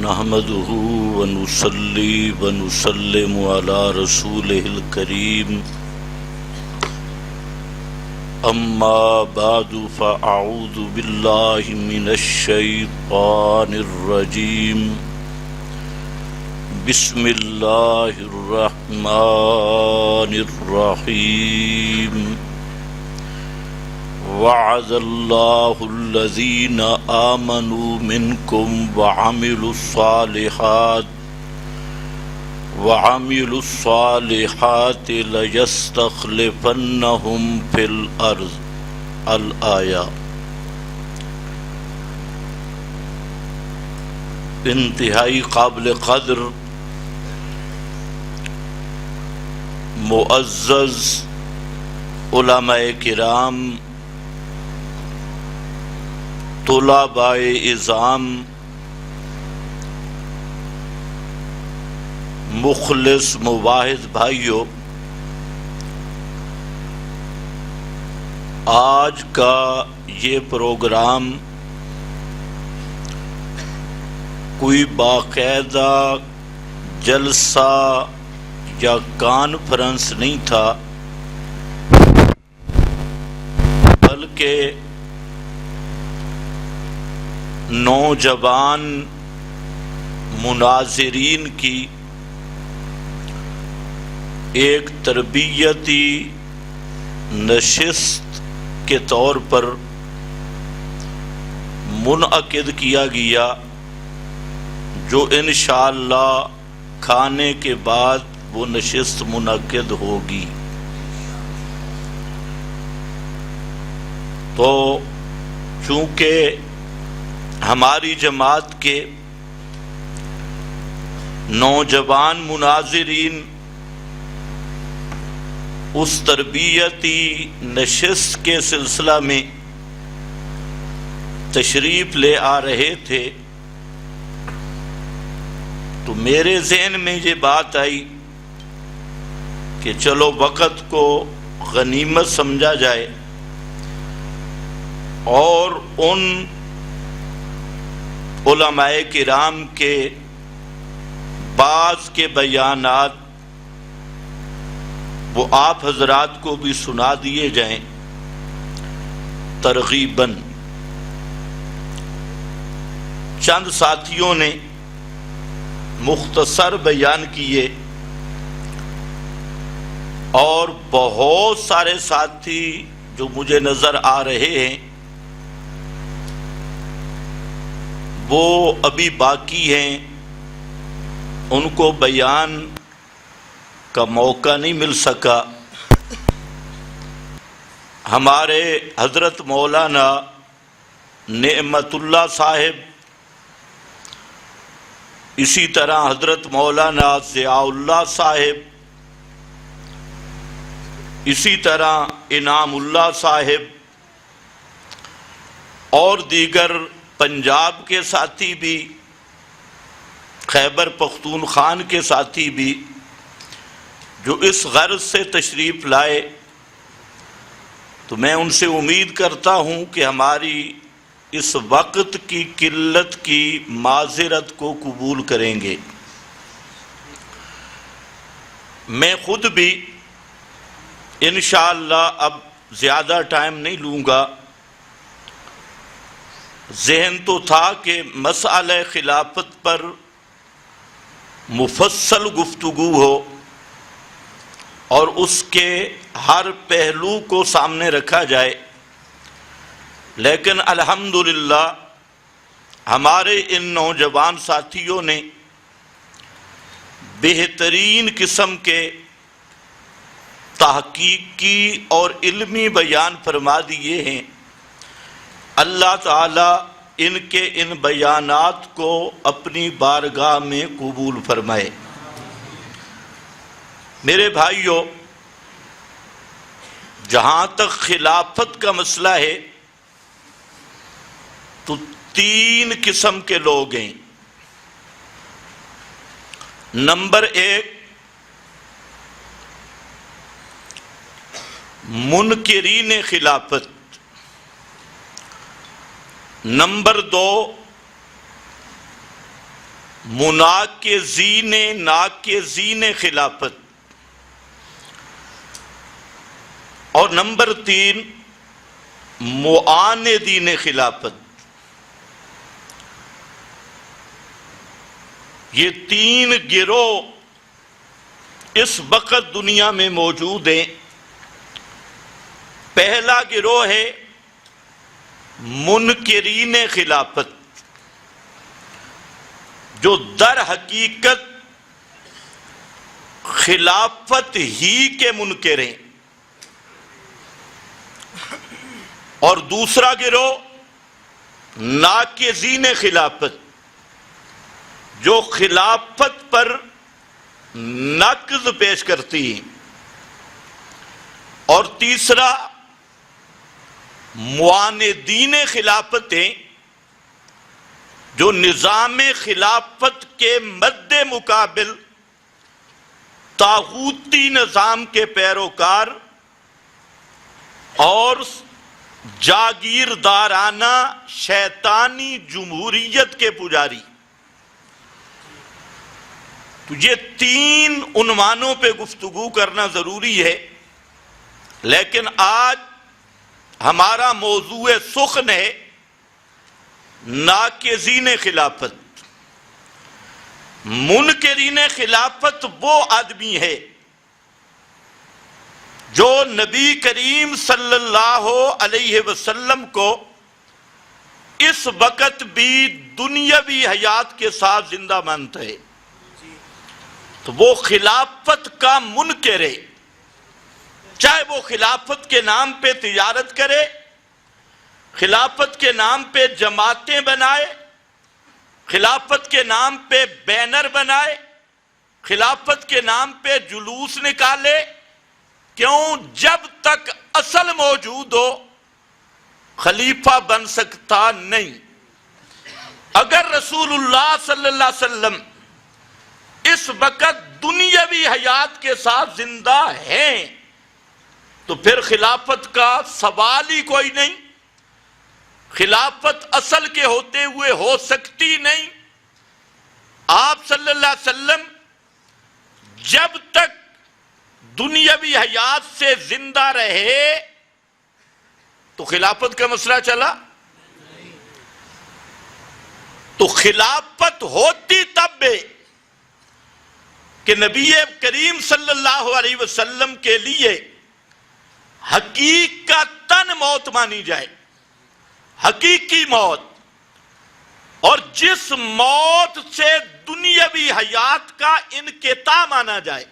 نحمده ونصلي ونسلم على رسوله الكريم اما بعد فاعوذ بالله من الشيطان الرجيم بسم الله الرحمن الرحيم وعد الله الذين آمنوا منكم وعملوا الصالحات ليستخلفنهم في الأرض الآية۔ انتہائی قابل قدر معزز علماء کرام، طلباء اعظام، مخلص مواحد بھائیوں، آج کا یہ پروگرام کوئی باقاعدہ جلسہ یا کانفرنس نہیں تھا، بلکہ نوجوان مناظرین کی ایک تربیتی نشست کے طور پر منعقد کیا گیا، جو انشاءاللہ کھانے کے بعد وہ نشست منعقد ہوگی۔ تو چونکہ ہماری جماعت کے نوجوان مناظرین اس تربیتی نشست کے سلسلہ میں تشریف لے آ رہے تھے، تو میرے ذہن میں یہ بات آئی کہ چلو وقت کو غنیمت سمجھا جائے اور ان علماء کرام کے بعض کے بیانات وہ آپ حضرات کو بھی سنا دیے جائیں ترغیباً۔ چند ساتھیوں نے مختصر بیان کیے اور بہت سارے ساتھی جو مجھے نظر آ رہے ہیں وہ ابھی باقی ہیں، ان کو بیان کا موقع نہیں مل سکا۔ ہمارے حضرت مولانا نعمت اللہ صاحب، اسی طرح حضرت مولانا ضیاء اللہ صاحب، اسی طرح انعام اللہ صاحب اور دیگر پنجاب کے ساتھی بھی، خیبر پختونخوا کے ساتھی بھی جو اس غرض سے تشریف لائے، تو میں ان سے امید کرتا ہوں کہ ہماری اس وقت کی قلت کی معذرت کو قبول کریں گے۔ میں خود بھی انشاءاللہ اب زیادہ ٹائم نہیں لوں گا۔ ذہن تو تھا کہ مسئلہ خلافت پر مفصل گفتگو ہو اور اس کے ہر پہلو کو سامنے رکھا جائے، لیکن الحمدللہ ہمارے ان نوجوان ساتھیوں نے بہترین قسم کے تحقیقی اور علمی بیان فرما دیے ہیں۔ اللہ تعالی ان کے ان بیانات کو اپنی بارگاہ میں قبول فرمائے۔ میرے بھائیوں، جہاں تک خلافت کا مسئلہ ہے تو 3 قسم کے لوگ ہیں۔ نمبر 1 منکرین خلافت، نمبر 2 ناقضین خلافت، اور نمبر 3 معاندین خلافت۔ یہ 3 گروہ اس وقت دنیا میں موجود ہیں۔ پہلا گروہ ہے منکرین خلافت، جو در حقیقت خلافت ہی کے منکر ہیں، اور دوسرا گروہ ناقضین خلافت، جو خلافت پر نقض پیش کرتی ہیں، اور تیسرا معاندین خلافت ہیں، جو نظام خلافت کے مد مقابل طاغوتی نظام کے پیروکار اور جاگیردارانہ شیطانی جمہوریت کے پجاری۔ تو یہ 3 عنوانوں پہ گفتگو کرنا ضروری ہے، لیکن آج ہمارا موضوع سخن ہے ناقضین خلافت۔ منکرین خلافت وہ آدمی ہے جو نبی کریم صلی اللہ علیہ وسلم کو اس وقت بھی دنیاوی حیات کے ساتھ زندہ مانتا ہے، تو وہ خلافت کا منکر ہے، چاہے وہ خلافت کے نام پہ تجارت کرے، خلافت کے نام پہ جماعتیں بنائے، خلافت کے نام پہ بینر بنائے، خلافت کے نام پہ جلوس نکالے۔ کیوں؟ جب تک اصل موجود ہو خلیفہ بن سکتا نہیں۔ اگر رسول اللہ صلی اللہ علیہ وسلم اس وقت دنیاوی حیات کے ساتھ زندہ ہیں تو پھر خلافت کا سوال ہی کوئی نہیں، خلافت اصل کے ہوتے ہوئے ہو سکتی نہیں۔ آپ صلی اللہ علیہ وسلم جب تک دنیاوی حیات سے زندہ رہے تو خلافت کا مسئلہ چلا، تو خلافت ہوتی تب ہے کہ نبی کریم صلی اللہ علیہ وسلم کے لیے حقیقتاً موت مانی جائے، حقیقی موت، اور جس موت سے دنیاوی حیات کا انقطاع مانا جائے۔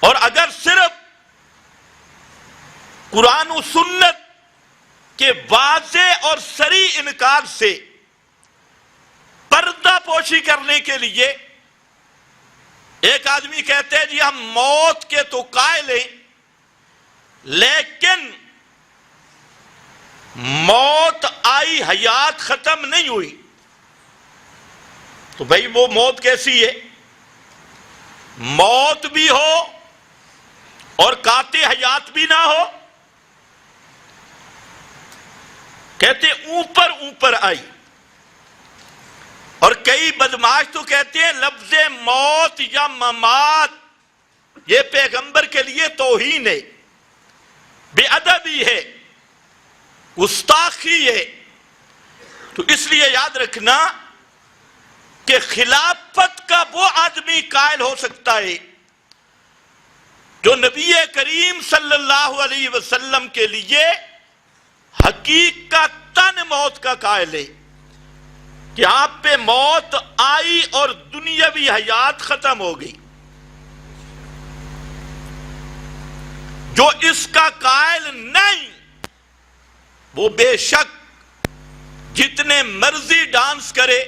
اور اگر صرف قرآن و سنت کے واضح اور صریح انکار سے پردہ پوشی کرنے کے لیے ایک آدمی کہتے ہیں جی ہم موت کے تو قائل ہیں، لیکن موت آئی حیات ختم نہیں ہوئی، تو بھائی وہ موت کیسی ہے؟ موت بھی ہو اور قاطع حیات بھی نہ ہو۔ کہتے اوپر اوپر آئی، اور کئی بدماش تو کہتے ہیں لفظ موت یا ممات یہ پیغمبر کے لیے توہین ہے، بے ادبی ہے، گستاخی ہے۔ تو اس لیے یاد رکھنا کہ خلافت کا وہ آدمی قائل ہو سکتا ہے جو نبی کریم صلی اللہ علیہ وسلم کے لیے حقیقتاً موت کا قائل ہے کہ آپ پہ موت آئی اور دنیاوی حیات ختم ہو گئی۔ جو اس کا قائل نہیں وہ بے شک جتنے مرضی ڈانس کرے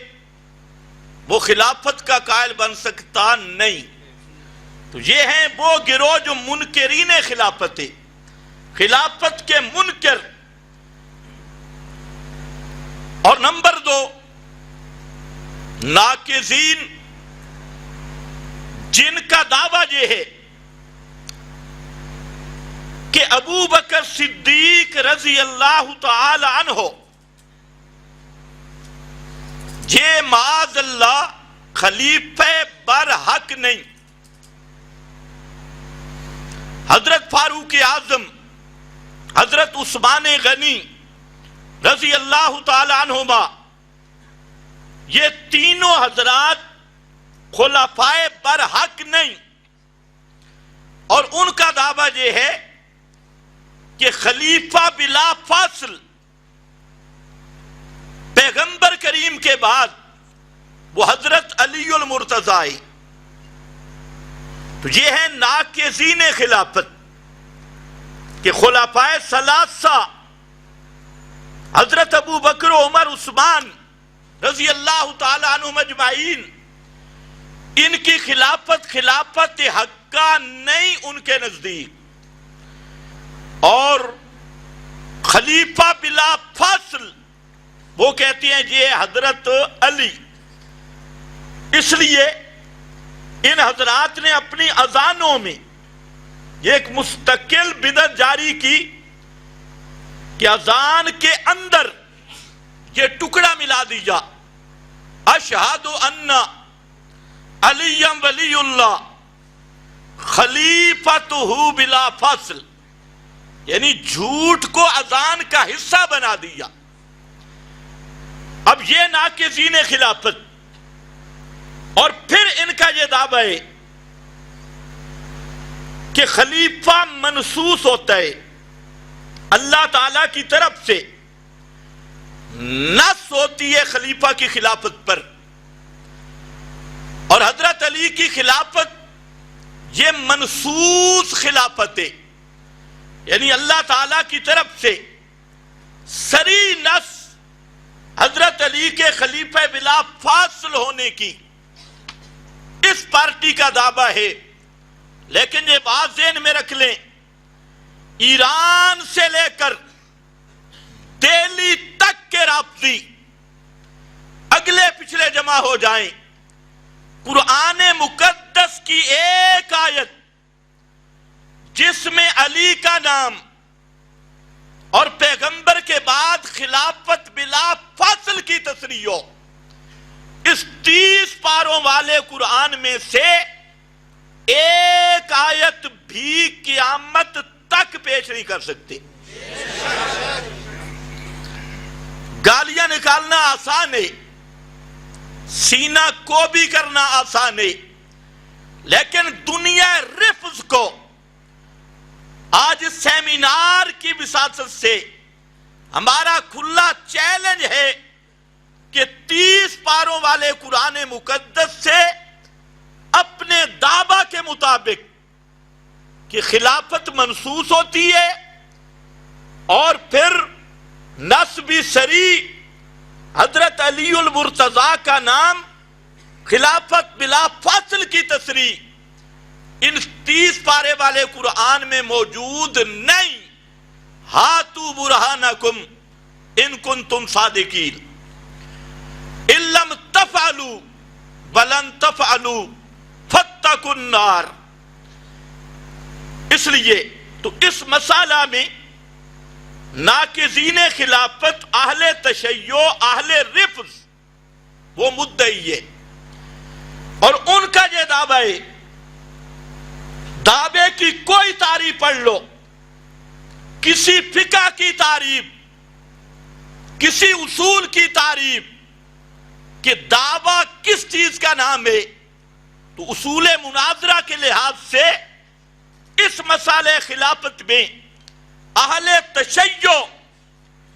وہ خلافت کا قائل بن سکتا نہیں۔ تو یہ ہیں وہ گروہ جو منکرین خلافت ہے، خلافت کے منکر۔ اور نمبر 2 ناقضین، جن کا دعویٰ یہ ہے کہ ابو بکر صدیق رضی اللہ تعالی عنہ یہ معاذ اللہ خلیفہ برحق نہیں۔ حضرت فاروق اعظم، حضرت عثمان غنی رضی اللہ تعالی عنہما، یہ تینوں حضرات خلفائے برحق نہیں، اور ان کا دعویٰ یہ ہے کہ خلیفہ بلا فاصل پیغمبر کریم کے بعد وہ حضرت علی المرتضی۔ تو یہ ہے ناقضین خلافت کہ خلفائے ثلاثہ حضرت ابو بکر عمر عثمان رضی اللہ تعالی عنہم اجمعین، ان کی خلافت حقہ نہیں ان کے نزدیک، اور خلیفہ بلا فاصل وہ کہتے ہیں یہ حضرت علی۔ اس لیے ان حضرات نے اپنی اذانوں میں یہ ایک مستقل بدعت جاری کی کہ اذان کے اندر یہ ٹکڑا ملا دیا، اشہد ان علی ولی اللہ خلیفتہ بلا فاصل، یعنی جھوٹ کو اذان کا حصہ بنا دیا۔ اب یہ ناقضین خلافت، اور پھر ان کا یہ دعویٰ ہے کہ خلیفہ منصوص ہوتا ہے اللہ تعالیٰ کی طرف سے، نص ہوتی ہے خلیفہ کی خلافت پر، اور حضرت علی کی خلافت یہ منصوص خلافت ہے، یعنی اللہ تعالیٰ کی طرف سے صریح نص حضرت علی کے خلیفہ بلا فاصل ہونے کی اس پارٹی کا دعویٰ ہے۔ لیکن یہ بات ذہن میں رکھ لیں، ایران سے لے کر دہلی تک کے رافضی اگلے پچھلے جمع ہو جائیں، قرآن مقدس کی ایک آیت جس میں علی کا نام اور پیغمبر کے بعد خلافت بلا فاصل کی تصریح ہو، اس 30 پاروں والے قرآن میں سے ایک آیت بھی قیامت تک پیش نہیں کر سکتے۔ گالیاں نکالنا آسان ہے، سینہ کو بھی کرنا آسان ہے، لیکن دنیا رفض کو آج سیمینار کی وساطت سے ہمارا کھلا چیلنج ہے کہ 30 پاروں والے قرآن مقدس سے اپنے دعویٰ کے مطابق کہ خلافت منصوص ہوتی ہے، اور پھر نص بھی صریح حضرت علی المرتضی کا نام خلافت بلا فاصل کی تصریح ان 30 پارے والے قرآن میں موجود نہیں۔ ہاتو برہانکم ان کنتم صادقین ان لم تفعلوا ولن تفعلوا فاتقوا النار۔ اس لیے تو اس مسئلہ میں ناقضین خلافت اہل تشیع اہل رفض وہ مدعی ہے، اور ان کا یہ دعویٰ ہے، دعوے کی کوئی تعریف پڑھ لو، کسی فقہ کی تعریف، کسی اصول کی تعریف کہ دعویٰ کس چیز کا نام ہے، تو اصول مناظرہ کے لحاظ سے اس مسئلہ خلافت میں اہل تشیع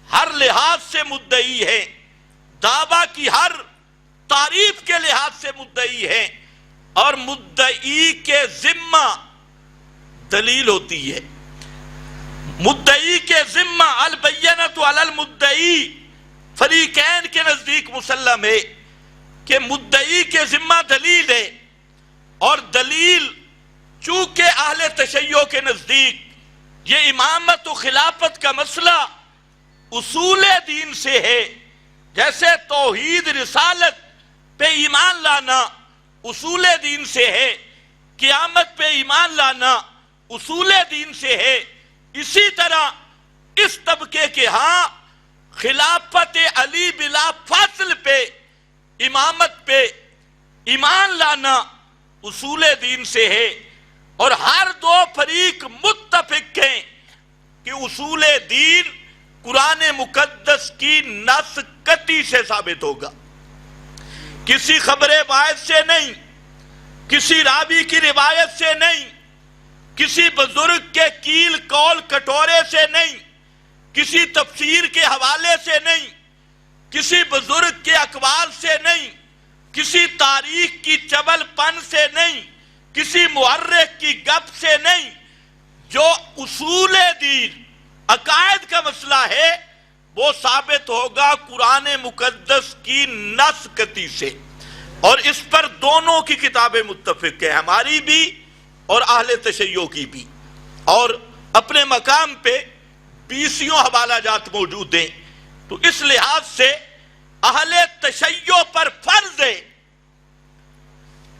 ہر لحاظ سے مدعی ہے، دعویٰ کی ہر تعریف کے لحاظ سے مدعی ہے، اور مدعی کے ذمہ دلیل ہوتی ہے۔ مدعی کے ذمہ البینۃ علی المدعی فریقین کے نزدیک مسلم ہے کہ مدعی کے ذمہ دلیل ہے، اور دلیل چونکہ اہل تشیع کے نزدیک یہ امامت و خلافت کا مسئلہ اصول دین سے ہے، جیسے توحید رسالت پہ ایمان لانا اصول دین سے ہے، قیامت پہ ایمان لانا اصول دین سے ہے، اسی طرح اس طبقے کے ہاں خلافت علی بلا فاصل پہ امامت پہ ایمان لانا اصول دین سے ہے، اور ہر دو فریق متفق ہیں کہ اصول دین قرآن مقدس کی نص قطعی سے ثابت ہوگا، کسی خبر واحد سے نہیں، کسی راوی کی روایت سے نہیں، کسی بزرگ کے کیل کول کٹورے سے نہیں، کسی تفسیر کے حوالے سے نہیں، کسی بزرگ کے اقوال سے نہیں، کسی تاریخ کی چبل پن سے نہیں، کسی مورخ کی گپ سے نہیں۔ جو اصول دین عقائد کا مسئلہ ہے وہ ثابت ہوگا قرآن مقدس کی نص قطعی سے، اور اس پر دونوں کی کتابیں متفق ہیں، ہماری بھی اور اہل تشیع کی بھی، اور اپنے مقام پہ 20 حوالہ جات موجود ہیں۔ تو اس لحاظ سے اہل تشیع پر فرض ہے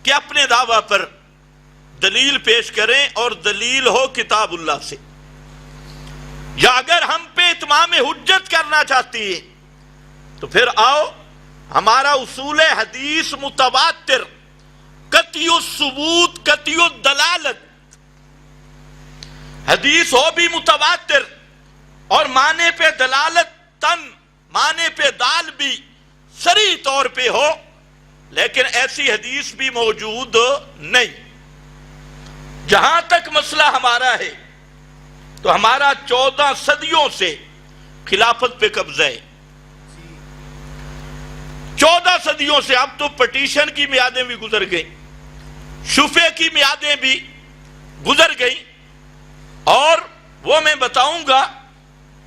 کہ اپنے دعویٰ پر دلیل پیش کریں، اور دلیل ہو کتاب اللہ سے، یا اگر ہم پہ اتمام حجت کرنا چاہتی ہے تو پھر آؤ، ہمارا اصول حدیث متواتر، قطعی الثبوت، قطعی الدلالت، حدیث ہو بھی متواتر اور معنی پہ دلالت تن، معنی پہ دال بھی صریح طور پہ ہو، لیکن ایسی حدیث بھی موجود نہیں۔ جہاں تک مسئلہ ہمارا ہے تو ہمارا 14 صدیوں سے خلافت پہ قبضہ ہے، 14 صدیوں سے۔ اب تو پٹیشن کی میعادیں بھی گزر گئیں، شفعے کی میعادیں بھی گزر گئیں، اور وہ میں بتاؤں گا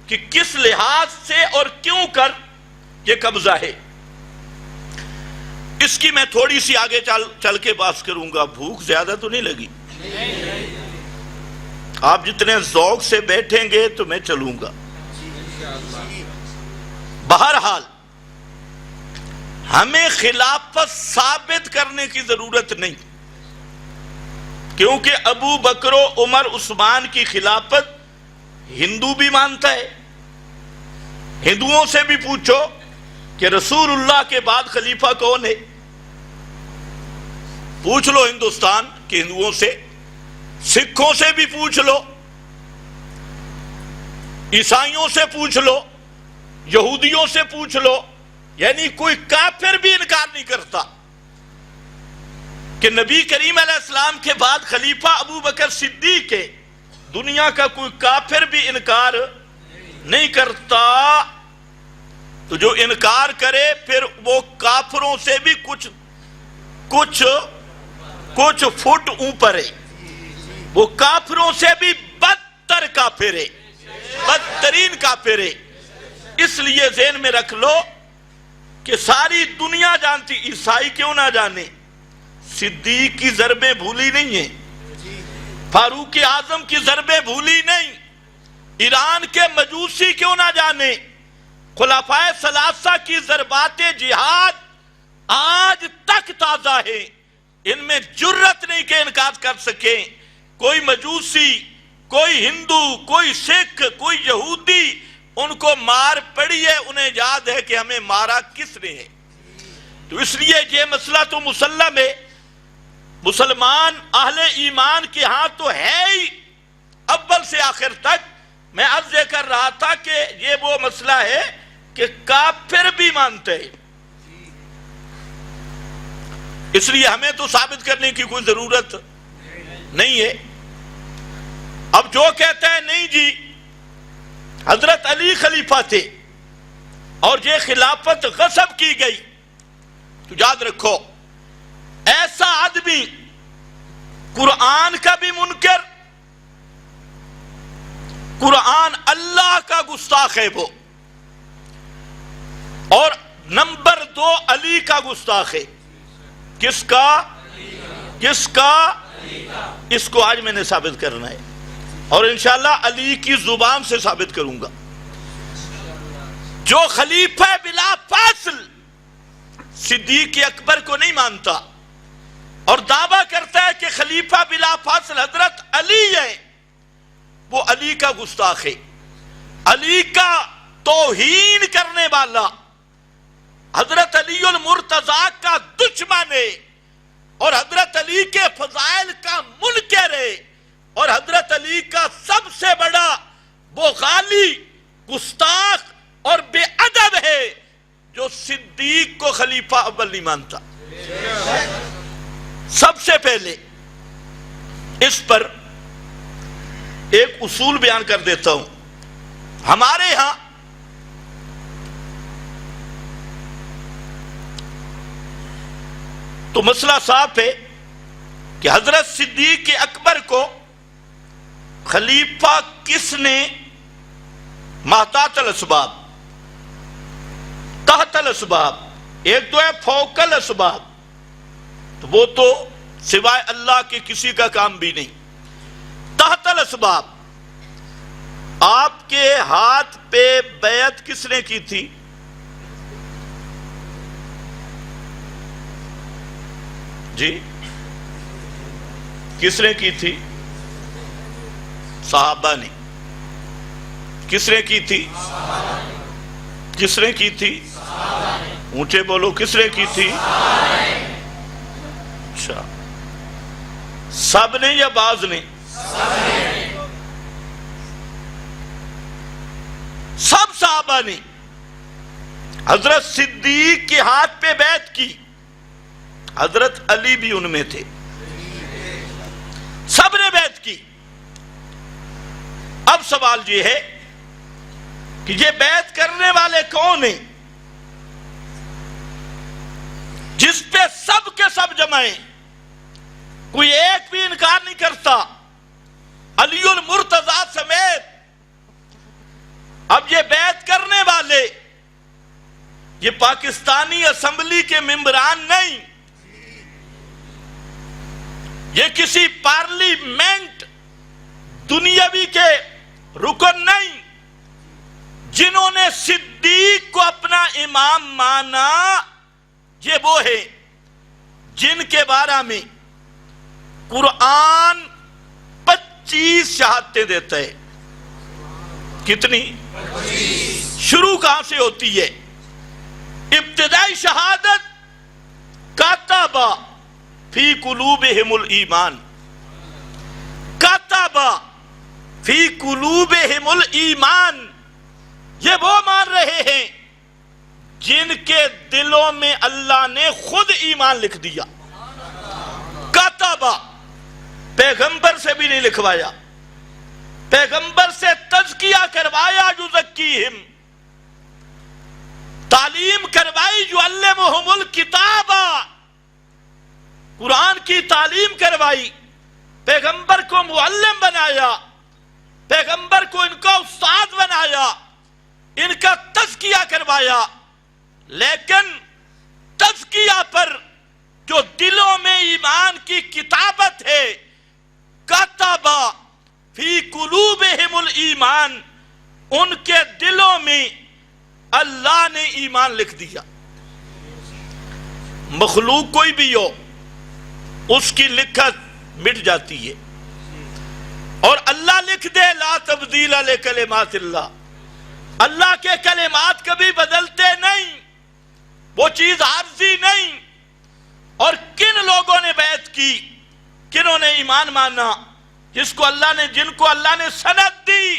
کہ کس لحاظ سے اور کیوں کر یہ قبضہ ہے۔ اس کی میں تھوڑی سی آگے چل کے بات کروں گا۔ بھوک زیادہ تو نہیں لگی؟ آپ جتنے ذوق سے بیٹھیں گے تو میں چلوں گا۔ بہرحال ہمیں خلافت ثابت کرنے کی ضرورت نہیں، کیونکہ ابو بکر و عمر عثمان کی خلافت ہندو بھی مانتا ہے۔ ہندوؤں سے بھی پوچھو کہ رسول اللہ کے بعد خلیفہ کون ہے، پوچھ لو ہندوستان کے ہندوؤں سے، سکھوں سے بھی پوچھ لو، عیسائیوں سے پوچھ لو، یہودیوں سے پوچھ لو، یعنی کوئی کافر بھی انکار نہیں کرتا کہ نبی کریم علیہ السلام کے بعد خلیفہ ابو بکر صدیق ہے۔ دنیا کا کوئی کافر بھی انکار نہیں کرتا۔ تو جو انکار کرے پھر وہ کافروں سے بھی کچھ فٹ اوپر ہے، وہ کافروں سے بھی بدتر کافر ہے، بدترین کافر ہے۔ اس لیے ذہن میں رکھ لو کہ ساری دنیا جانتی، عیسائی کیوں نہ جانے، صدیق کی ضربیں بھولی نہیں ہیں، فاروق اعظم کی ضربیں بھولی نہیں، ایران کے مجوسی کیوں نہ جانے، خلفائے ثلاثہ کی ضربات جہاد آج تک تازہ ہیں، ان میں جرت نہیں کہ انکار کر سکیں۔ کوئی مجوسی، کوئی ہندو، کوئی سکھ، کوئی یہودی، ان کو مار پڑی ہے، انہیں یاد ہے کہ ہمیں مارا کس نے ہے۔ تو اس لیے یہ مسئلہ تو مسلم ہے، مسلمان اہل ایمان کے ہاں تو ہے ہی اول سے آخر تک۔ میں عرض یہ کر رہا تھا کہ یہ وہ مسئلہ ہے کہ کافر بھی مانتے ہیں، اس لیے ہمیں تو ثابت کرنے کی کوئی ضرورت نہیں ہے۔ اب جو کہتا ہے نہیں جی حضرت علی خلیفہ تھے اور یہ خلافت غصب کی گئی، تو یاد رکھو ایسا آدمی قرآن کا بھی منکر، قرآن اللہ کا گستاخ ہے وہ، اور نمبر 2 علی کا گستاخ ہے۔ کس کا؟ اس کو آج میں نے ثابت کرنا ہے، اور انشاءاللہ علی کی زبان سے ثابت کروں گا۔ جو خلیفہ بلا فاصل صدیق اکبر کو نہیں مانتا اور دعویٰ کرتا ہے کہ خلیفہ بلا فاصل حضرت علی ہے، وہ علی کا گستاخ ہے، علی کا توہین کرنے والا، حضرت علی المرتضیٰ کا دشمن ہے اور حضرت علی کے فضائل کا منکر ہے اور حضرت علی کا سب سے بڑا بغالی، گستاخ اور بے ادب ہے جو صدیق کو خلیفہ اول نہیں مانتا۔ سب سے پہلے اس پر ایک اصول بیان کر دیتا ہوں۔ ہمارے ہاں تو مسئلہ صاف ہے کہ حضرت صدیق اکبر کو خلیفہ کس نے محتاط الاسباب، تحت الاسباب، ایک تو ہے فوق الاسباب، تو وہ تو سوائے اللہ کے کسی کا کام بھی نہیں۔ تحت الاسباب، آپ کے ہاتھ پہ بیعت کس نے کی تھی؟ جی کس نے کی تھی؟ صحابہ نے۔ کس نے کی تھی؟ کس نے کی تھی؟ اونچے بولو، کس نے کی تھی؟ اچھا، سب نے یا بعض نے؟ سب صحابہ نے حضرت صدیق کے ہاتھ پہ بیعت کی۔ حضرت علی بھی ان میں تھے، سب نے بیعت کی۔ اب سوال یہ ہے کہ یہ بیعت کرنے والے کون ہیں جس پہ سب کے سب جمع ہیں، کوئی ایک بھی انکار نہیں کرتا، علی المرتضیٰ سمیت۔ اب یہ بیعت کرنے والے یہ پاکستانی اسمبلی کے ممبران نہیں، یہ کسی پارلیمنٹ دنیاوی کے رکن نہیں، جنہوں نے صدیق کو اپنا امام مانا یہ وہ ہے جن کے بارے میں قرآن 25 شہادتیں دیتا ہے۔ کتنی؟ شروع کہاں سے ہوتی ہے؟ ابتدائی شہادت کاتبہ فی قلوبہم الایمان، کاتبہ فی قلوبہم الایمان، یہ وہ مان رہے ہیں جن کے دلوں میں اللہ نے خود ایمان لکھ دیا۔ کاتبہ، پیغمبر سے بھی نہیں لکھوایا، پیغمبر سے تزکیہ کروایا، یزکیہم، تعلیم کروائی، یعلمہم الکتابہ، قرآن کی تعلیم کروائی، پیغمبر کو معلم بنایا، پیغمبر کو ان کا استاد بنایا، ان کا تزکیہ کروایا۔ لیکن تزکیہ پر جو دلوں میں ایمان کی کتابت ہے، کاتبہ فی قلوبہم الایمان، ان کے دلوں میں اللہ نے ایمان لکھ دیا۔ مخلوق کوئی بھی ہو اس کی لکھت مٹ جاتی ہے، اور اللہ لکھ دے لا تبدیل لکلمات اللہ، اللہ کے کلمات کبھی بدلتے نہیں، وہ چیز عارضی نہیں۔ اور کن لوگوں نے بیعت کی، کنہوں نے ایمان مانا؟ جس کو اللہ نے، جن کو اللہ نے سند دی،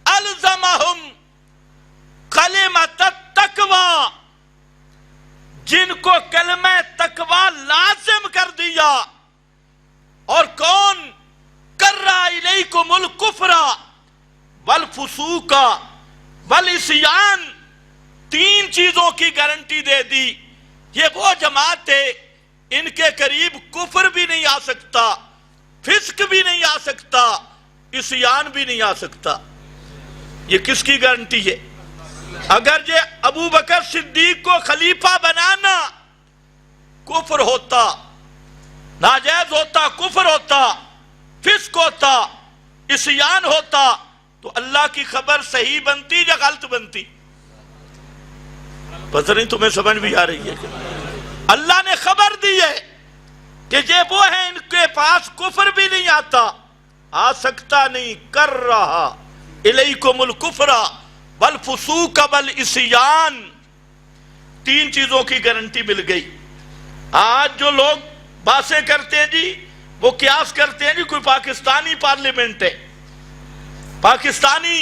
الزمہم کلمۃ التقوی، جن کو کلمہ تقوی لازم کر دیا۔ اور کون؟ کرہ الیکم الکفر والفسوق والعصیان، تین چیزوں کی گارنٹی دے دی۔ یہ وہ جماعت ہے ان کے قریب کفر بھی نہیں آ سکتا، فسق بھی نہیں آ سکتا، عصیان بھی نہیں آ سکتا۔ یہ کس کی گارنٹی ہے؟ اگر یہ ابو بکر صدیق کو خلیفہ بنانا کفر ہوتا، ناجائز ہوتا، کفر ہوتا، فسق ہوتا، عصیان ہوتا، تو اللہ کی خبر صحیح بنتی یا غلط بنتی؟ پتہ نہیں تمہیں سمجھ بھی آ رہی ہے کہ اللہ نے خبر دی ہے کہ یہ وہ ہیں ان کے پاس کفر بھی نہیں آتا، آ سکتا نہیں، کر رہا الیکم الکفر والفسوق والعصیان، تین چیزوں کی گارنٹی مل گئی۔ آج جو لوگ باتیں کرتے ہیں جی، وہ قیاس کرتے ہیں جی کوئی پاکستانی پارلیمنٹ ہے، پاکستانی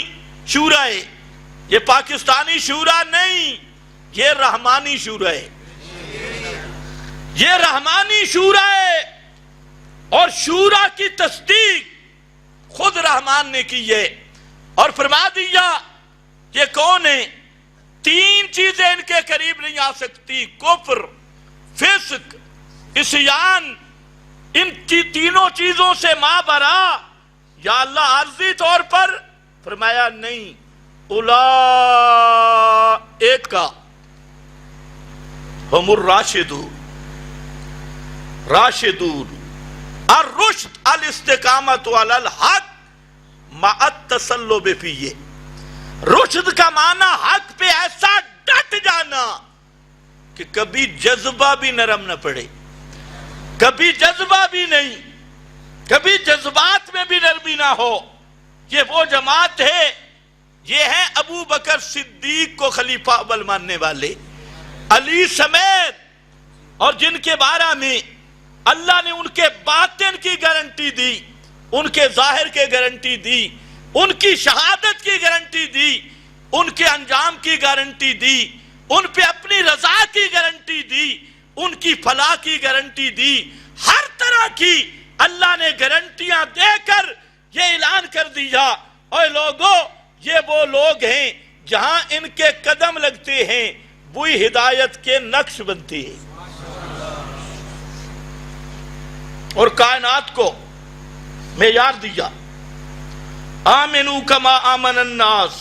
شورا ہے۔ یہ پاکستانی شورا نہیں، یہ رحمانی شورا ہے، یہ رحمانی شورا ہے، اور شورا کی تصدیق خود رحمان نے کی ہے، اور فرما دیا یہ کون ہے؟ تین چیزیں ان کے قریب نہیں آ سکتی، کفر، فسق، عصیان۔ ان تینوں چیزوں سے ماں برا، یا اللہ عارضی طور پر فرمایا نہیں، اولئک ہم الراشدون، راشدون الرشد الاستقامت علی الحق مع التسلب فیہ۔ رشد کا معنی حق پہ ایسا ڈٹ جانا کہ کبھی جذبہ بھی نرم نہ پڑے، کبھی جذبہ بھی نہیں، کبھی جذبات میں بھی نرمی نہ ہو۔ یہ وہ جماعت ہے، یہ ہے ابو بکر صدیق کو خلیفہ اول ماننے والے، علی سمیت، اور جن کے بارے میں اللہ نے ان کے باطن کی گارنٹی دی، ان کے ظاہر کی گارنٹی دی، ان کی شہادت کی گارنٹی دی، ان کے انجام کی گارنٹی دی، ان پہ اپنی رضا کی گارنٹی دی، ان کی فلاح کی گارنٹی دی، ہر طرح کی اللہ نے گارنٹیاں دے کر یہ اعلان کر دیا، اے لوگو یہ وہ لوگ ہیں جہاں ان کے قدم لگتے ہیں وہی ہدایت کے نقش بنتے ہیں، اور کائنات کو معیار دیا۔ آمنوا کما آمن الناس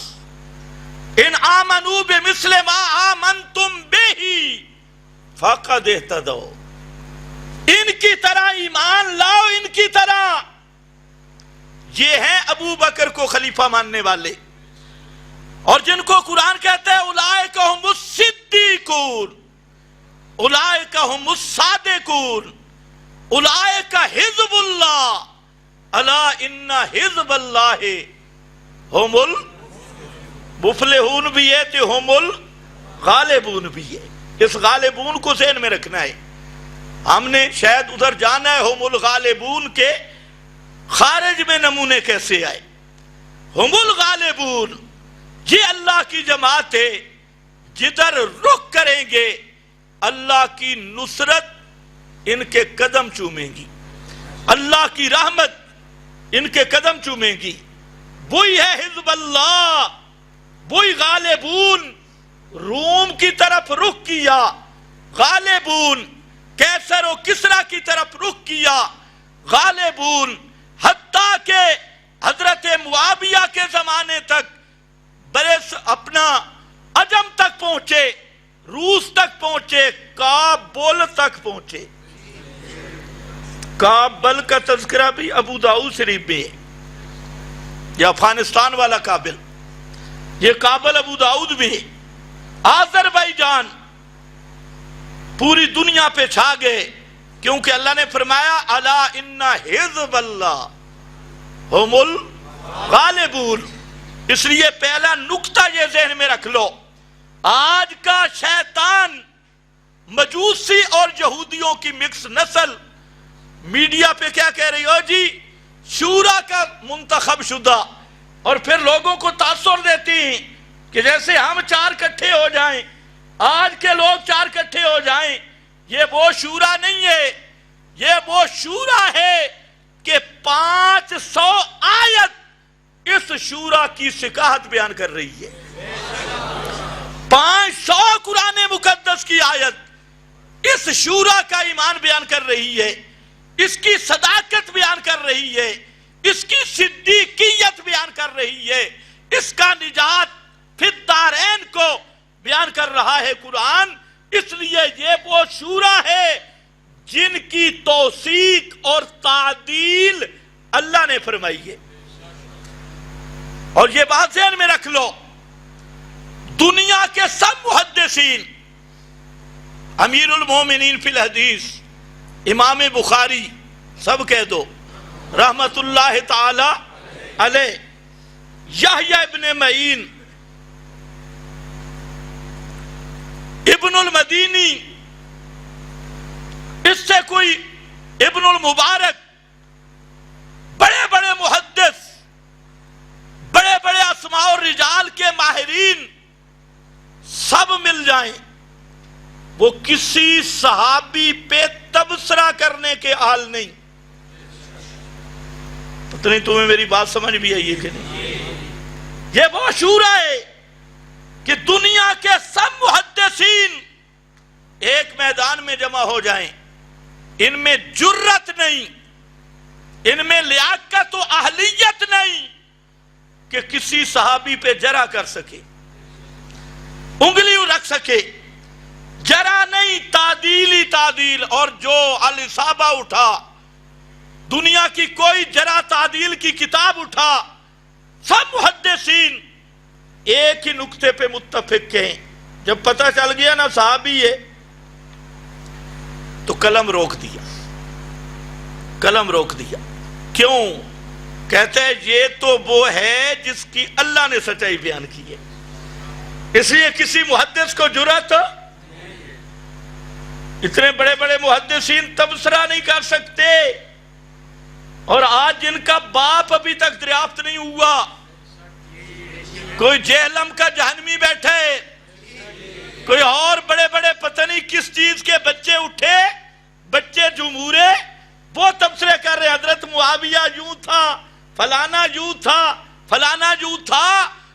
ان آمنوا بمثل ما آمنتم بہ فقد اہتدوا۔ ان کی طرح ایمان لاؤ، ان کی طرح۔ یہ ہیں ابو بکر کو خلیفہ ماننے والے، اور جن کو قرآن کہتا ہے اولئک ہم الصدیقون، اولئک ہم الصادقون، اولئک حزب اللہ، الا ان حزب اللہ ہم المفلحون بھی ہے تو ہم الغالبون بھی ہے۔ اس غالبون کو ذہن میں رکھنا ہے، ہم نے شاید ادھر جانا ہے۔ ہم الغالبون کے خارج میں نمونے کیسے آئے؟ ہم الغالبون، یہ اللہ کی جماعت ہے، جدھر رخ کریں گے اللہ کی نصرت ان کے قدم چومیں گی، اللہ کی رحمت ان کے قدم چومیں گی۔ وہی ہے حزب اللہ، وہی غالبون۔ روم کی طرف رخ کیا، غالبون، کیسر و کسرا کی طرف رخ کیا، غالبون، حتیٰ کہ حضرت معاویہ کے زمانے تک برس اپنا عجم تک پہنچے، روس تک پہنچے، کابل تک پہنچے۔ کابل کا تذکرہ بھی ابو داؤد شریف میں ہے، یہ افغانستان والا کابل، یہ کابل ابو داؤد میں ہے۔ آذربائیجان پوری دنیا پہ چھا گئے، کیونکہ اللہ نے فرمایا الا ان حزب اللہ ہم الغالبون۔ اس لیے پہلا نقطہ یہ ذہن میں رکھ لو، آج کا شیطان مجوسی اور یہودیوں کی مکس نسل میڈیا پہ کیا کہہ رہی ہو جی؟ شورا کا منتخب شدہ، اور پھر لوگوں کو تاثر دیتی ہیں کہ جیسے ہم چار کٹھے ہو جائیں، آج کے لوگ چار کٹھے ہو جائیں۔ یہ وہ شورا نہیں ہے، یہ وہ شورا ہے کہ 500 آیت اس شورا کی سکاہت بیان کر رہی ہے، 500 قرآن مقدس کی آیت اس شورا کا ایمان بیان کر رہی ہے، اس کی صداقت بیان کر رہی ہے، اس کی صدیقیت بیان کر رہی ہے، اس کا نجات فی الدارین کو بیان کر رہا ہے قرآن۔ اس لیے یہ وہ شورا ہے جن کی توثیق اور تعدیل اللہ نے فرمائی ہے۔ اور یہ بات ذہن میں رکھ لو، دنیا کے سب محدثین، امیر المومنین فی الحدیث امام بخاری، سب کہہ دو رحمت اللہ تعالی علیہ، یحییٰ ابن معین، ابن المدینی، اس سے کوئی ابن المبارک، بڑے بڑے محدث، بڑے بڑے اسماء اور رجال کے ماہرین سب مل جائیں، وہ کسی صحابی پہ تبصرہ کرنے کے حال نہیں۔ پتہ نہیں تمہیں میری بات سمجھ بھی آئی ہے کہ نہیں؟ یہ وہ شورا ہے کہ دنیا کے سب محدثین ایک میدان میں جمع ہو جائیں، ان میں جرت نہیں، ان میں لیاقت و اہلیت نہیں کہ کسی صحابی پہ جرح کر سکے، انگلی رکھ سکے۔ جرح نہیں، تعدیل ہی تعدیل۔ اور جو الاصابہ اٹھا، دنیا کی کوئی جرح تعدیل کی کتاب اٹھا، سب محدثین ایک ہی نقطے پہ متفق ہیں، جب پتہ چل گیا نا صحابی ہے تو قلم روک دیا، قلم روک دیا۔ کیوں؟ کہتے ہیں یہ تو وہ ہے جس کی اللہ نے سچائی بیان کی ہے، اس لیے کسی محدث کو جرأت، اتنے بڑے بڑے محدثین تبصرہ نہیں کر سکتے، اور آج جن کا باپ ابھی تک دریافت نہیں ہوا، کوئی جہلم کا جہنمی بیٹھے، کوئی اور بڑے بڑے پتہ نہیں کس چیز کے بچے اٹھے، بچے جمہورے، وہ تبصرے کر رہے، حضرت معاویہ یوں تھا، فلانا یوں تھا، فلانا یوں تھا۔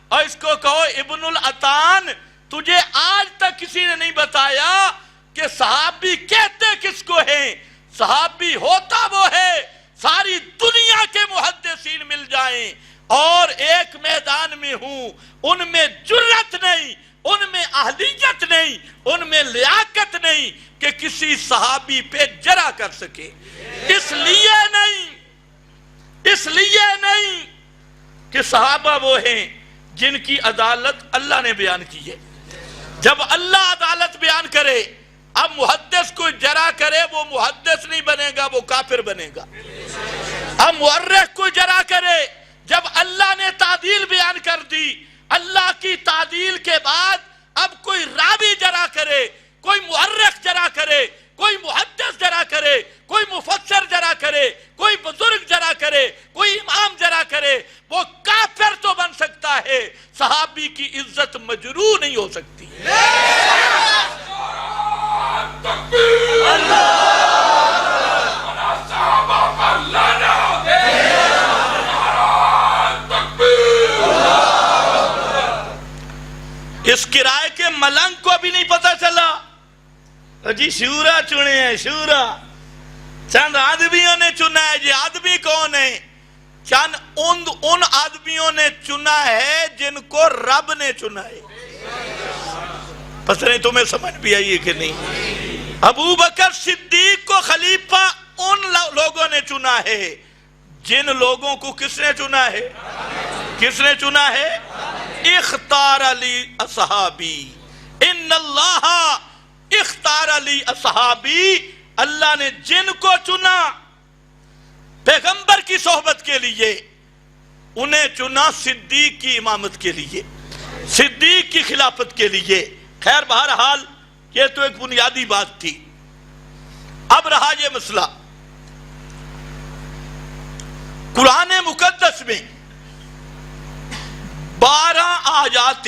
اور اس کو کہو ابن العطان، تجھے آج تک کسی نے نہیں بتایا کہ صحابی کہتے کس کو ہیں؟ صحابی ہوتا وہ ہے ساری دنیا کے محدثین مل جائیں اور ایک میدان میں ہوں، ان میں جرت نہیں، ان میں اہلیت نہیں، ان میں لیاقت نہیں کہ کسی صحابی پہ جرح کر سکے۔ اس لیے نہیں کہ صحابہ وہ ہیں جن کی عدالت اللہ نے بیان کی ہے۔ جب اللہ عدالت بیان کرے، اب محدث کو جرح کرے، وہ محدث نہیں بنے گا، وہ کافر بنے گا۔ اب مورخ کو جرح کرے، جب اللہ نے تعدیل بیان کر دی، اللہ کی تعدیل کے بعد اب کوئی راوی جرح کرے، کوئی مورخ جرح کرے، کوئی محدث جرح کرے، کوئی مفسر جرح کرے، کوئی بزرگ جرح کرے، کوئی امام جرح کرے، وہ کافر تو بن سکتا ہے، صحابی کی عزت مجروح نہیں ہو سکتی۔ اس کرائے کے ملنگ کو بھی نہیں پتا چلا، جی شورا چنے ہیں، شورا چند آدمیوں نے چنا ہے۔ جی آدمی کون ہے؟ چند ان آدمیوں نے چنا ہے جن کو رب نے چنا ہے۔ پتہ نہیں تمہیں سمجھ بھی آئی ہے کہ نہیں؟ ابو بکر صدیق کو خلیفہ ان لوگوں نے چنا ہے جن لوگوں کو کس نے چنا ہے؟ کس نے چنا ہے؟ اختار علی اصحابی، ان اللہ اختار علی اصحابی، اللہ نے جن کو چنا پیغمبر کی صحبت کے لیے، انہیں چنا صدیق کی امامت کے لیے، صدیق کی خلافت کے لیے۔ خیر بہرحال یہ تو ایک بنیادی بات تھی۔ اب رہا یہ مسئلہ، قرآن مقدس میں 12 آیات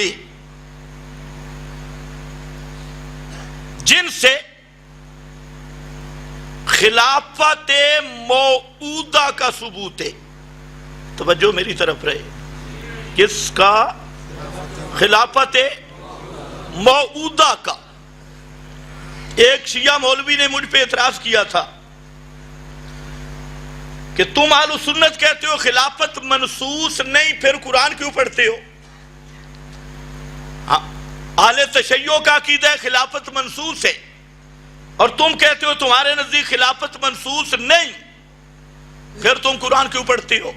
جن سے خلافت موعودہ کا ثبوت ہے۔ توجہ میری طرف رہے، کس کا؟ خلافت موعودہ کا۔ ایک شیعہ مولوی نے مجھ پہ اعتراض کیا تھا کہ تم اہل سنت کہتے ہو خلافت منصوص نہیں، پھر قرآن کیوں پڑھتے ہو؟ اہل تشیع کا عقیدہ ہے خلافت منصوص ہے، اور تم کہتے ہو تمہارے نزدیک خلافت منصوص نہیں، پھر تم قرآن کیوں پڑھتے ہو؟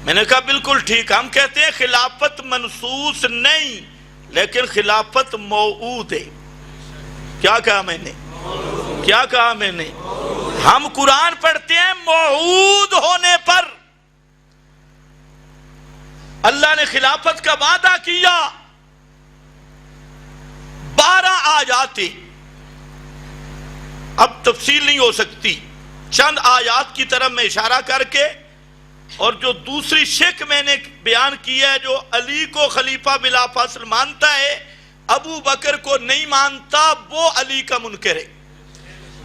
میں نے کہا بالکل ٹھیک، ہم کہتے ہیں خلافت منصوص نہیں لیکن خلافت موعود ہے۔ کیا کہا میں نے؟ کیا کہا میں نے؟ ہم قرآن پڑھتے ہیں موعود ہونے پر۔ اللہ نے خلافت کا وعدہ کیا، 12 آیات، اب تفصیل نہیں ہو سکتی، چند آیات کی طرف میں اشارہ کر کے، اور جو دوسری شک میں نے بیان کی ہے، جو علی کو خلیفہ بلا فصل مانتا ہے، ابو بکر کو نہیں مانتا، وہ علی کا منکر ہے،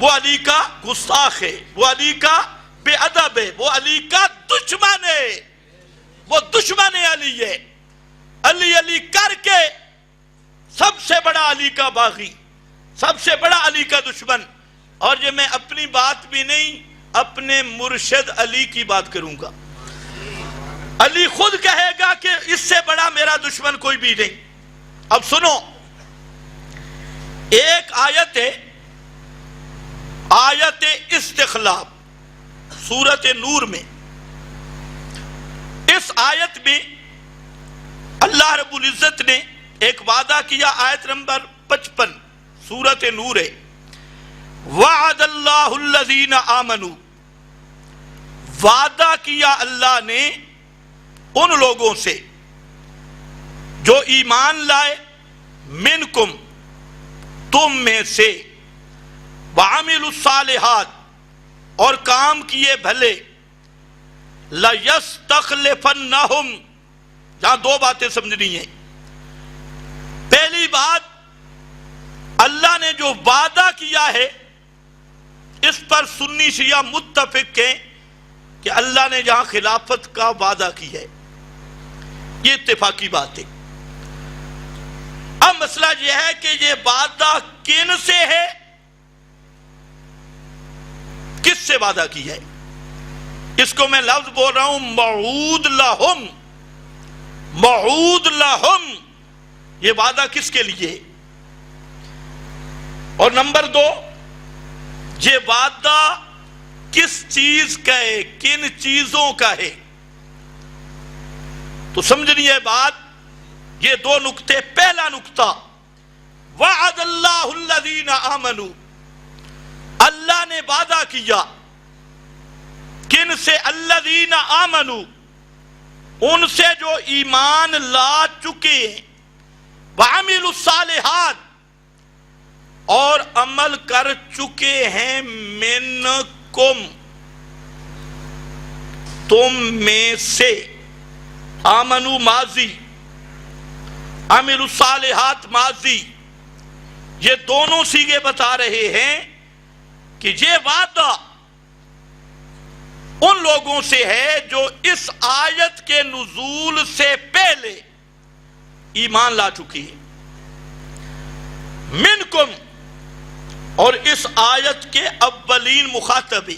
وہ علی کا گستاخ ہے، وہ علی کا بے ادب ہے، وہ علی کا دشمن ہے، وہ دشمن علی ہے۔ علی علی کر کے سب سے بڑا علی کا باغی، سب سے بڑا علی کا دشمن۔ اور یہ میں اپنی بات بھی نہیں، اپنے مرشد علی کی بات کروں گا۔ علی خود کہے گا کہ اس سے بڑا میرا دشمن کوئی بھی نہیں۔ اب سنو، ایک آیت ہے، آیت استخلاف، سورۃ نور میں۔ اس آیت میں اللہ رب العزت نے ایک وعدہ کیا، آیت نمبر 55 سورۃ نور ہے، وعد اللہ الذین آمنوا، وعدہ کیا اللہ نے ان لوگوں سے جو ایمان لائے، منکم، تم میں سے، وعملوا الصالحات، اور کام کیے بھلے، لَيَسْتَخْلِفَنَّهُمْ، جہاں دو باتیں سمجھنی ہیں۔ پہلی بات، اللہ نے جو وعدہ کیا ہے اس پر سنی شیعہ متفق ہیں کہ اللہ نے جہاں خلافت کا وعدہ کی ہے، یہ اتفاقی بات ہے۔ اب مسئلہ یہ ہے کہ یہ وعدہ کن سے ہے، کس سے وعدہ کی ہے؟ اس کو میں لفظ بول رہا ہوں، موعود لہم، موعود لہم، یہ وعدہ کس کے لیے؟ اور نمبر 2، یہ وعدہ کس چیز کا ہے، کن چیزوں کا ہے؟ تو سمجھنی ہے بات، یہ دو نکتے۔ پہلا نکتہ، وعد اللہ الذین آمنوا، اللہ نے وعدہ کیا کن سے؟ الذین آمنوا، ان سے جو ایمان لا چکے ہیں، وعملوا الصالحات، اور عمل کر چکے ہیں، منکم، تم میں سے، آمنو ماضی، عملوا الصالحات ماضی، یہ دونوں صیغے بتا رہے ہیں کہ یہ وعدہ ان لوگوں سے ہے جو اس آیت کے نزول سے پہلے ایمان لا چکی ہے، منکم، اور اس آیت کے اولین مخاطبی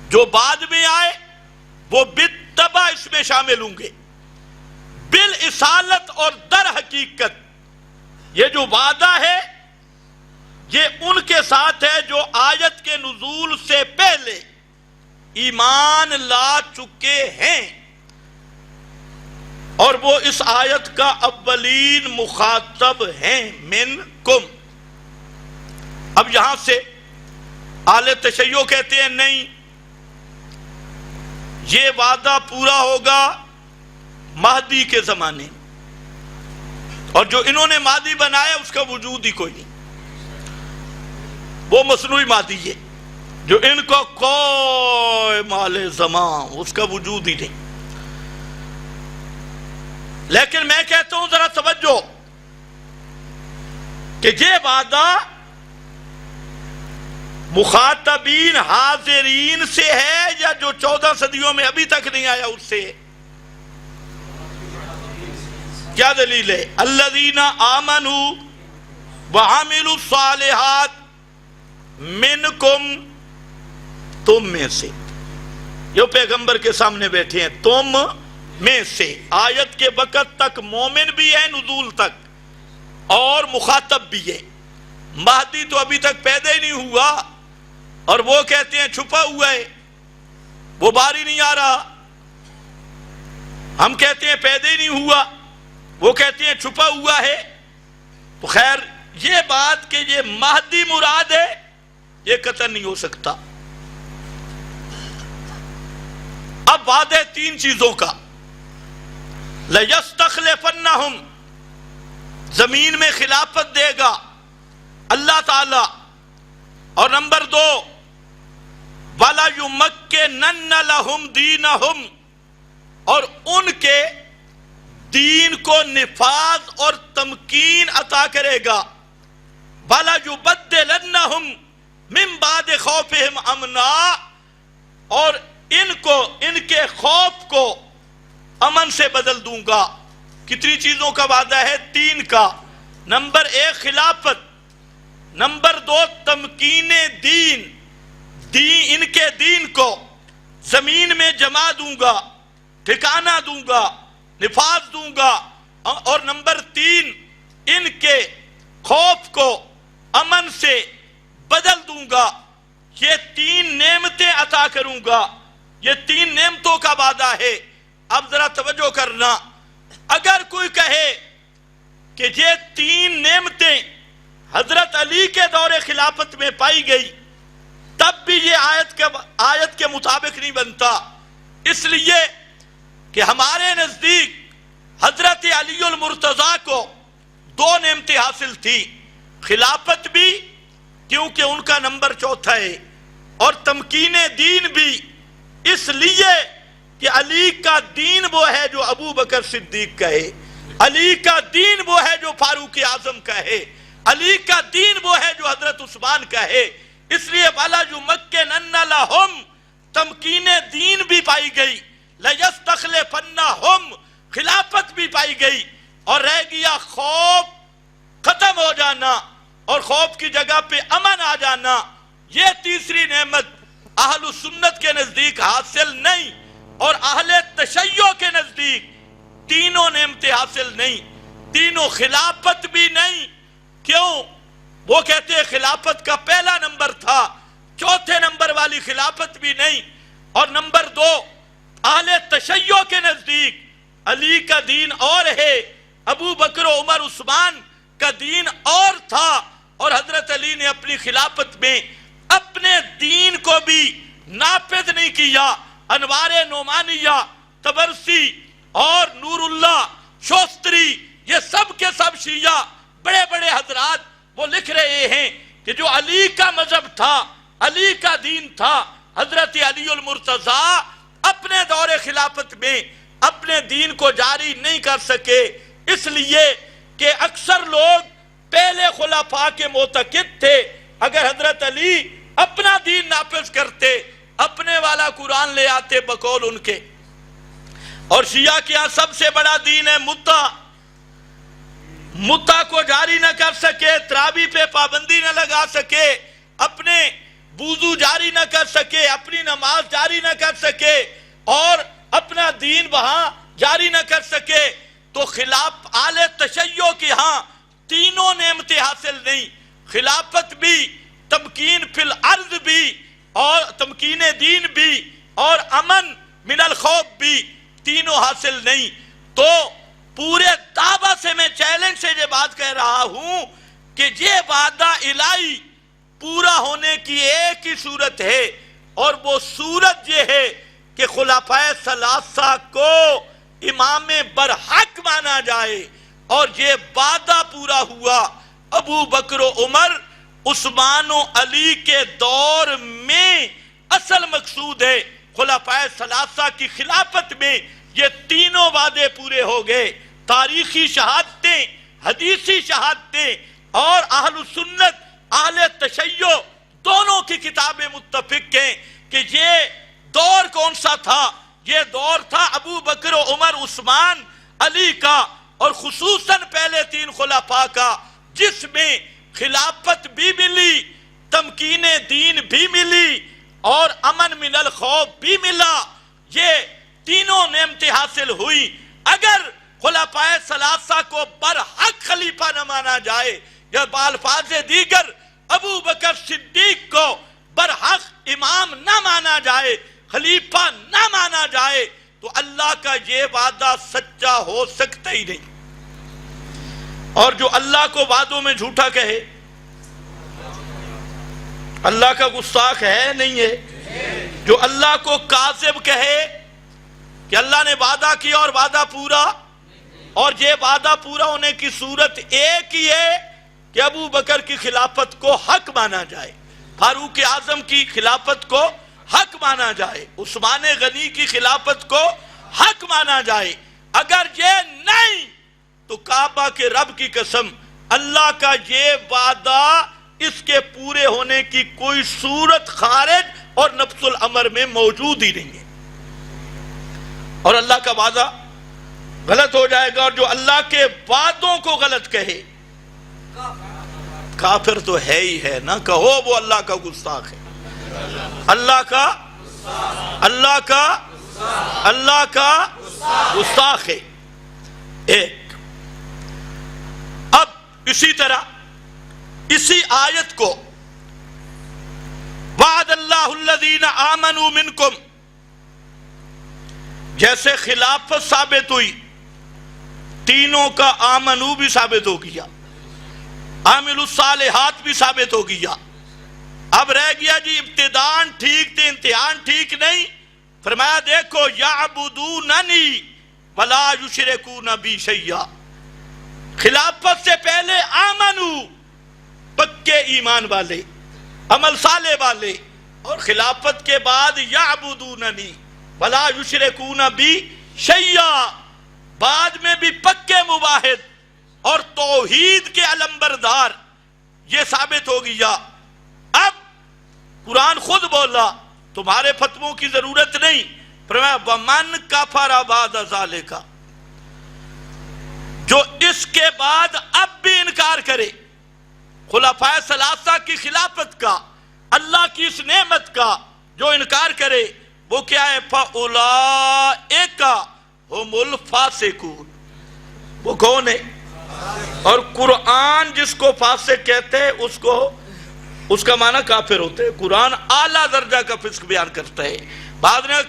جو بعد میں آئے وہ بالطبع اس میں شامل ہوں گے، بالاسالت، اور در حقیقت یہ جو وعدہ ہے یہ ان کے ساتھ ہے جو آیت کے نزول سے پہلے ایمان لا چکے ہیں، اور وہ اس آیت کا اولین مخاطب ہیں، منکم۔ اب یہاں سے اہل تشیع کہتے ہیں نہیں، یہ وعدہ پورا ہوگا مہدی کے زمانے، اور جو انہوں نے مہدی بنایا اس کا وجود ہی کوئی نہیں، وہ مصنوعی مہدی ہے، جو ان کو کوئی مال زمان، اس کا وجود ہی نہیں۔ لیکن میں کہتا ہوں ذرا توجہ کہ یہ وعدہ مخاطبین حاضرین سے ہے یا جو 14 صدیوں میں ابھی تک نہیں آیا اس سے؟ کیا دلیل ہے؟ الذین آمنوا وعملوا الصالحات منکم، تم میں سے، یہ پیغمبر کے سامنے بیٹھے ہیں، تم میں سے، آیت کے وقت تک مومن بھی ہے نزول تک، اور مخاطب بھی ہے۔ مہدی تو ابھی تک پیدا ہی نہیں ہوا، اور وہ کہتے ہیں چھپا ہوا ہے، وہ باہر ہی نہیں آ رہا، ہم کہتے ہیں پیدا ہی نہیں ہوا، وہ کہتے ہیں چھپا ہوا ہے۔ تو خیر یہ بات کہ یہ مہدی مراد ہے یہ قطعاً نہیں ہو سکتا۔ اب بات ہے 3 چیزوں کا، لَيَسْتَخْلِفَنَّهُمْ، زمین میں خلافت دے گا اللہ تعالی. اور نمبر 2 وَلَا يُمَكِّنَنَّ لَهُمْ دِينَهُمْ، اور ان کے دین کو نفاذ اور تمکین عطا کرے گا. وَلَا يُبَدِّلَنَّهُمْ مِن بَعْدِ خَوْفِهِمْ أَمْنًا، اور ان کے خوف کو امن سے بدل دوں گا. کتنی چیزوں کا وعدہ ہے؟ 3 کا. نمبر 1 خلافت، نمبر 2 تمکین دین، ان کے دین کو زمین میں جما دوں گا، ٹھکانہ دوں گا، نفاذ دوں گا. اور نمبر 3 ان کے خوف کو امن سے بدل دوں گا. یہ 3 نعمتیں عطا کروں گا. یہ 3 نعمتوں کا وعدہ ہے. اب ذرا توجہ کرنا، اگر کوئی کہے کہ یہ 3 نعمتیں حضرت علی کے دور خلافت میں پائی گئی، تب بھی یہ آیت کے مطابق نہیں بنتا. اس لیے کہ ہمارے نزدیک حضرت علی المرتضیٰ کو 2 نعمتیں حاصل تھی، خلافت بھی کیونکہ ان کا نمبر 4 ہے، اور تمکین دین بھی اس لیے کہ علی کا دین وہ ہے جو ابو بکر صدیق کہے، علی کا دین وہ ہے جو فاروق اعظم کہے، علی کا دین وہ ہے جو حضرت عثمان کہے. اس لیے وَلَا يُمَكِّنَنَّ لَهُمْ تمکین دین بھی پائی گئی، لَيَسْتَخْلِفَنَّهُمْ خلافت بھی پائی گئی، اور رہ گیا خوف ختم ہو جانا اور خوف کی جگہ پہ امن آ جانا. یہ تیسری نعمت اہل سنت کے نزدیک حاصل نہیں، اور اہل تشیع کے نزدیک تینوں نعمتیں حاصل نہیں. تینوں خلافت بھی نہیں. کیوں؟ وہ کہتے ہیں خلافت کا پہلا نمبر تھا، 4 نمبر والی خلافت بھی نہیں. اور نمبر 2 اہل تشیع کے نزدیک علی کا دین اور ہے، ابو بکر و عمر عثمان کا دین اور تھا، اور حضرت علی نے اپنی خلافت میں اپنے دین کو بھی نافذ نہیں کیا. انوار نعمانیہ، طبرسی اور نور اللہ شوستری، یہ سب کے سب شیعہ بڑے بڑے حضرات وہ لکھ رہے ہیں کہ جو علی کا مذہب تھا، علی کا دین تھا، حضرت علی المرتضیٰ اپنے دور خلافت میں اپنے دین کو جاری نہیں کر سکے، اس لیے کہ اکثر لوگ پہلے خلفاء کے معتقد تھے. اگر حضرت علی اپنا دین نافذ کرتے، اپنے والا قرآن لے آتے بقول ان کے. اور شیعہ کے ہاں سب سے بڑا دین ہے مدعا کو جاری نہ کر سکے، تراویح پہ پابندی نہ لگا سکے، اپنے وضو جاری نہ کر سکے، اپنی نماز جاری نہ کر سکے، اور اپنا دین وہاں جاری نہ کر سکے. تو خلاف آل تشیع کے ہاں تینوں نعمتیں حاصل نہیں، خلافت بھی، تمکین فی الارض بھی، اور تمکین دین بھی، اور امن من الخوف بھی، تینوں حاصل نہیں. تو پورے دعویٰ سے میں چیلنج سے یہ بات کہہ رہا ہوں کہ یہ وعدہ الہی پورا ہونے کی ایک ہی صورت ہے، اور وہ صورت یہ ہے کہ خلفائے ثلاثہ کو امام برحق مانا جائے. اور یہ وعدہ پورا ہوا ابو بکر و عمر عثمان و علی کے دور میں. اصل مقصود ہے خلفائے ثلاثہ کی خلافت میں یہ تینوں وعدے پورے ہو گئے. تاریخی شہادتیں، حدیثی شہادتیں، اور اہل سنت اہل تشیع دونوں کی کتابیں متفق ہیں کہ یہ دور کون سا تھا. یہ دور تھا ابو بکر و عمر عثمان علی کا، اور خصوصاً پہلے 3 خلفاء کا، جس میں خلافت بھی ملی، تمکین دین بھی ملی، اور امن من الخوف بھی ملا. یہ تینوں نعمتیں حاصل ہوئی. اگر خلفائے ثلاثہ کو برحق خلیفہ نہ مانا جائے، یا بالفاظ دیگر ابو بکر صدیق کو برحق امام نہ مانا جائے، خلیفہ نہ مانا جائے، تو اللہ کا یہ وعدہ سچا ہو سکتا ہی نہیں. اور جو اللہ کو وعدوں میں جھوٹا کہے، اللہ کا گستاخ ہے نہیں ہے. جو اللہ کو کاذب کہے کہ اللہ نے وعدہ کیا اور وعدہ پورا اور یہ وعدہ پورا ہونے کی صورت ایک ہی ہے کہ ابو بکر کی خلافت کو حق مانا جائے، فاروق اعظم کی خلافت کو حق مانا جائے، عثمان غنی کی خلافت کو حق مانا جائے۔ اگر یہ نہیں تو کعبہ کے رب کی قسم اللہ کا یہ وعدہ اس کے پورے ہونے کی کوئی صورت خارج اور نفس الامر میں موجود ہی نہیں ہے، اور اللہ کا وعدہ غلط ہو جائے گا، اور جو اللہ کے وعدوں کو غلط کہے کافر تو ہے ہی ہے، نہ کہو وہ اللہ کا گستاخ ہے، اللہ کا گستاخ ہے۔ ایک اب اسی طرح اسی آیت کو وعد اللہ الذین آمنوا منکم، جیسے خلافت ثابت ہوئی، تینوں کا آمنو بھی ثابت ہو گیا، عامل الصالحات بھی ثابت ہو گیا، اب رہ گیا جی ابتدان ٹھیک تھے امتحان ٹھیک نہیں، فرمایا دیکھو یعبدوننی ولا یشرکون بی شیئا، خلافت سے پہلے آمنو پکے ایمان والے عمل صالح والے، اور خلافت کے بعد یعبدوننی ولا یشرکون بی شیئا، بعد میں بھی پکے موحد اور توحید کے علمبردار، یہ ثابت ہو گیا۔ اب قرآن خود بولا تمہارے فتووں کی ضرورت نہیں، فرمایا وَمَنْ كَفَرَ بَعْدَ ذَلِكَ، جو اس کے بعد اب بھی انکار کرے خلفائے ثلاثہ کی خلافت کا، اللہ کی اس نعمت کا جو انکار کرے، وہ کیا ہے؟ فَأُولَئِكَ هُمُ الْفَاسِقُونَ، وہ کون ہے؟ اور قرآن جس کو فاسق کہتے ہیں اس کا معنی کافر ہوتے ہیں، قرآن اعلیٰ درجہ کا فسق بیان کرتا ہے۔ بعد میں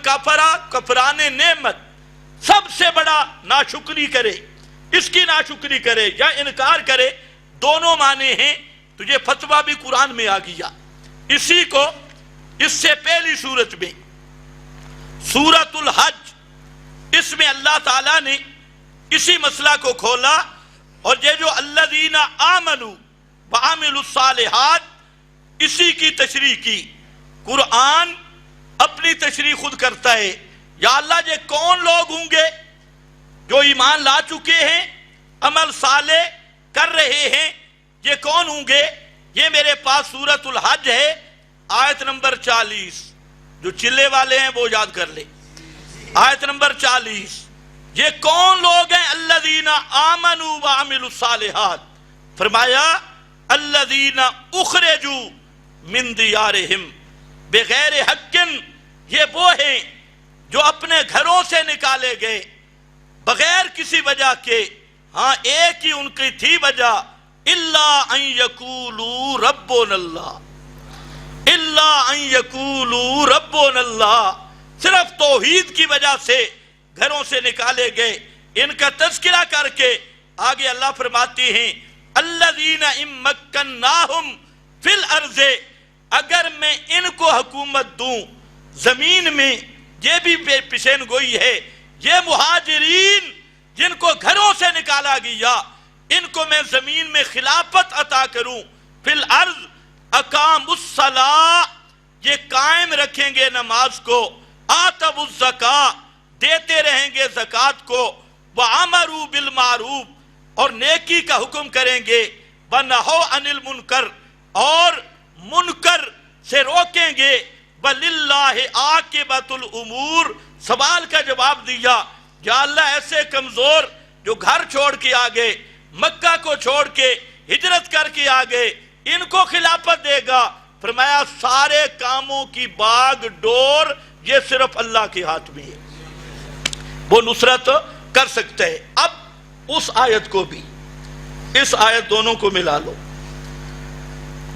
کفران نعمت، سب سے بڑا ناشکری کرے، اس کی ناشکری کرے یا انکار کرے، دونوں معنی ہیں، تو یہ فتویٰ بھی قرآن میں آ گیا۔ اسی کو اس سے پہلی صورت میں سورۃ الحج، اس میں اللہ تعالیٰ نے اسی مسئلہ کو کھولا، اور یہ جو الذین آمنوا وعملوا الصالحات، اسی کی تشریح کی۔ قرآن اپنی تشریح خود کرتا ہے، یا اللہ یہ کون لوگ ہوں گے جو ایمان لا چکے ہیں، عمل صالح کر رہے ہیں، یہ کون ہوں گے؟ یہ میرے پاس سورۃ الحج ہے، آیت نمبر 40، جو چلے والے ہیں وہ یاد کر لیں، آیت نمبر 40۔ یہ کون لوگ ہیں الذین آمنوا وعملوا الصالحات؟ فرمایا الذین اخرجوا من دیارہم بغیر حق، یہ وہ ہیں جو اپنے گھروں سے نکالے گئے بغیر کسی وجہ کے، ہاں ایک ہی ان کی تھی وجہ، الا ان یقولوا ربنا اللہ، الا ان یقولوا ربنا اللہ، صرف توحید کی وجہ سے گھروں سے نکالے گئے۔ ان کا تذکرہ کر کے آگے اللہ فرماتے ہیں الذین ان مکناہم فی الارض، اگر میں ان کو حکومت دوں زمین میں، یہ بھی پیشین گوئی ہے، یہ مہاجرین جن کو گھروں سے نکالا گیا، ان کو میں زمین میں خلافت عطا کروں، فی الارض اقاموا الصلاۃ، یہ قائم رکھیں گے نماز کو، آتوا الزکاۃ، دیتے رہیں گے زکوٰۃ کو، وَعَمَرُوا بِالْمَعْرُوفِ، اور نیکی کا حکم کریں گے، وَنَهَوْا عَنِ الْمُنْكَرِ، اور منکر سے روکیں گے، وَلِلَّهِ عَاقِبَةُ الْأُمُورِ، سوال کا جواب دیا، یا اللہ ایسے کمزور جو گھر چھوڑ کے آگے، مکہ کو چھوڑ کے ہجرت کر کے آگے، ان کو خلافت دے گا؟ فرمایا سارے کاموں کی باغ ڈور یہ صرف اللہ کے ہاتھ میں ہے، وہ نصرت کر سکتے ہیں۔ اب اس آیت کو بھی، اس آیت دونوں کو ملا لو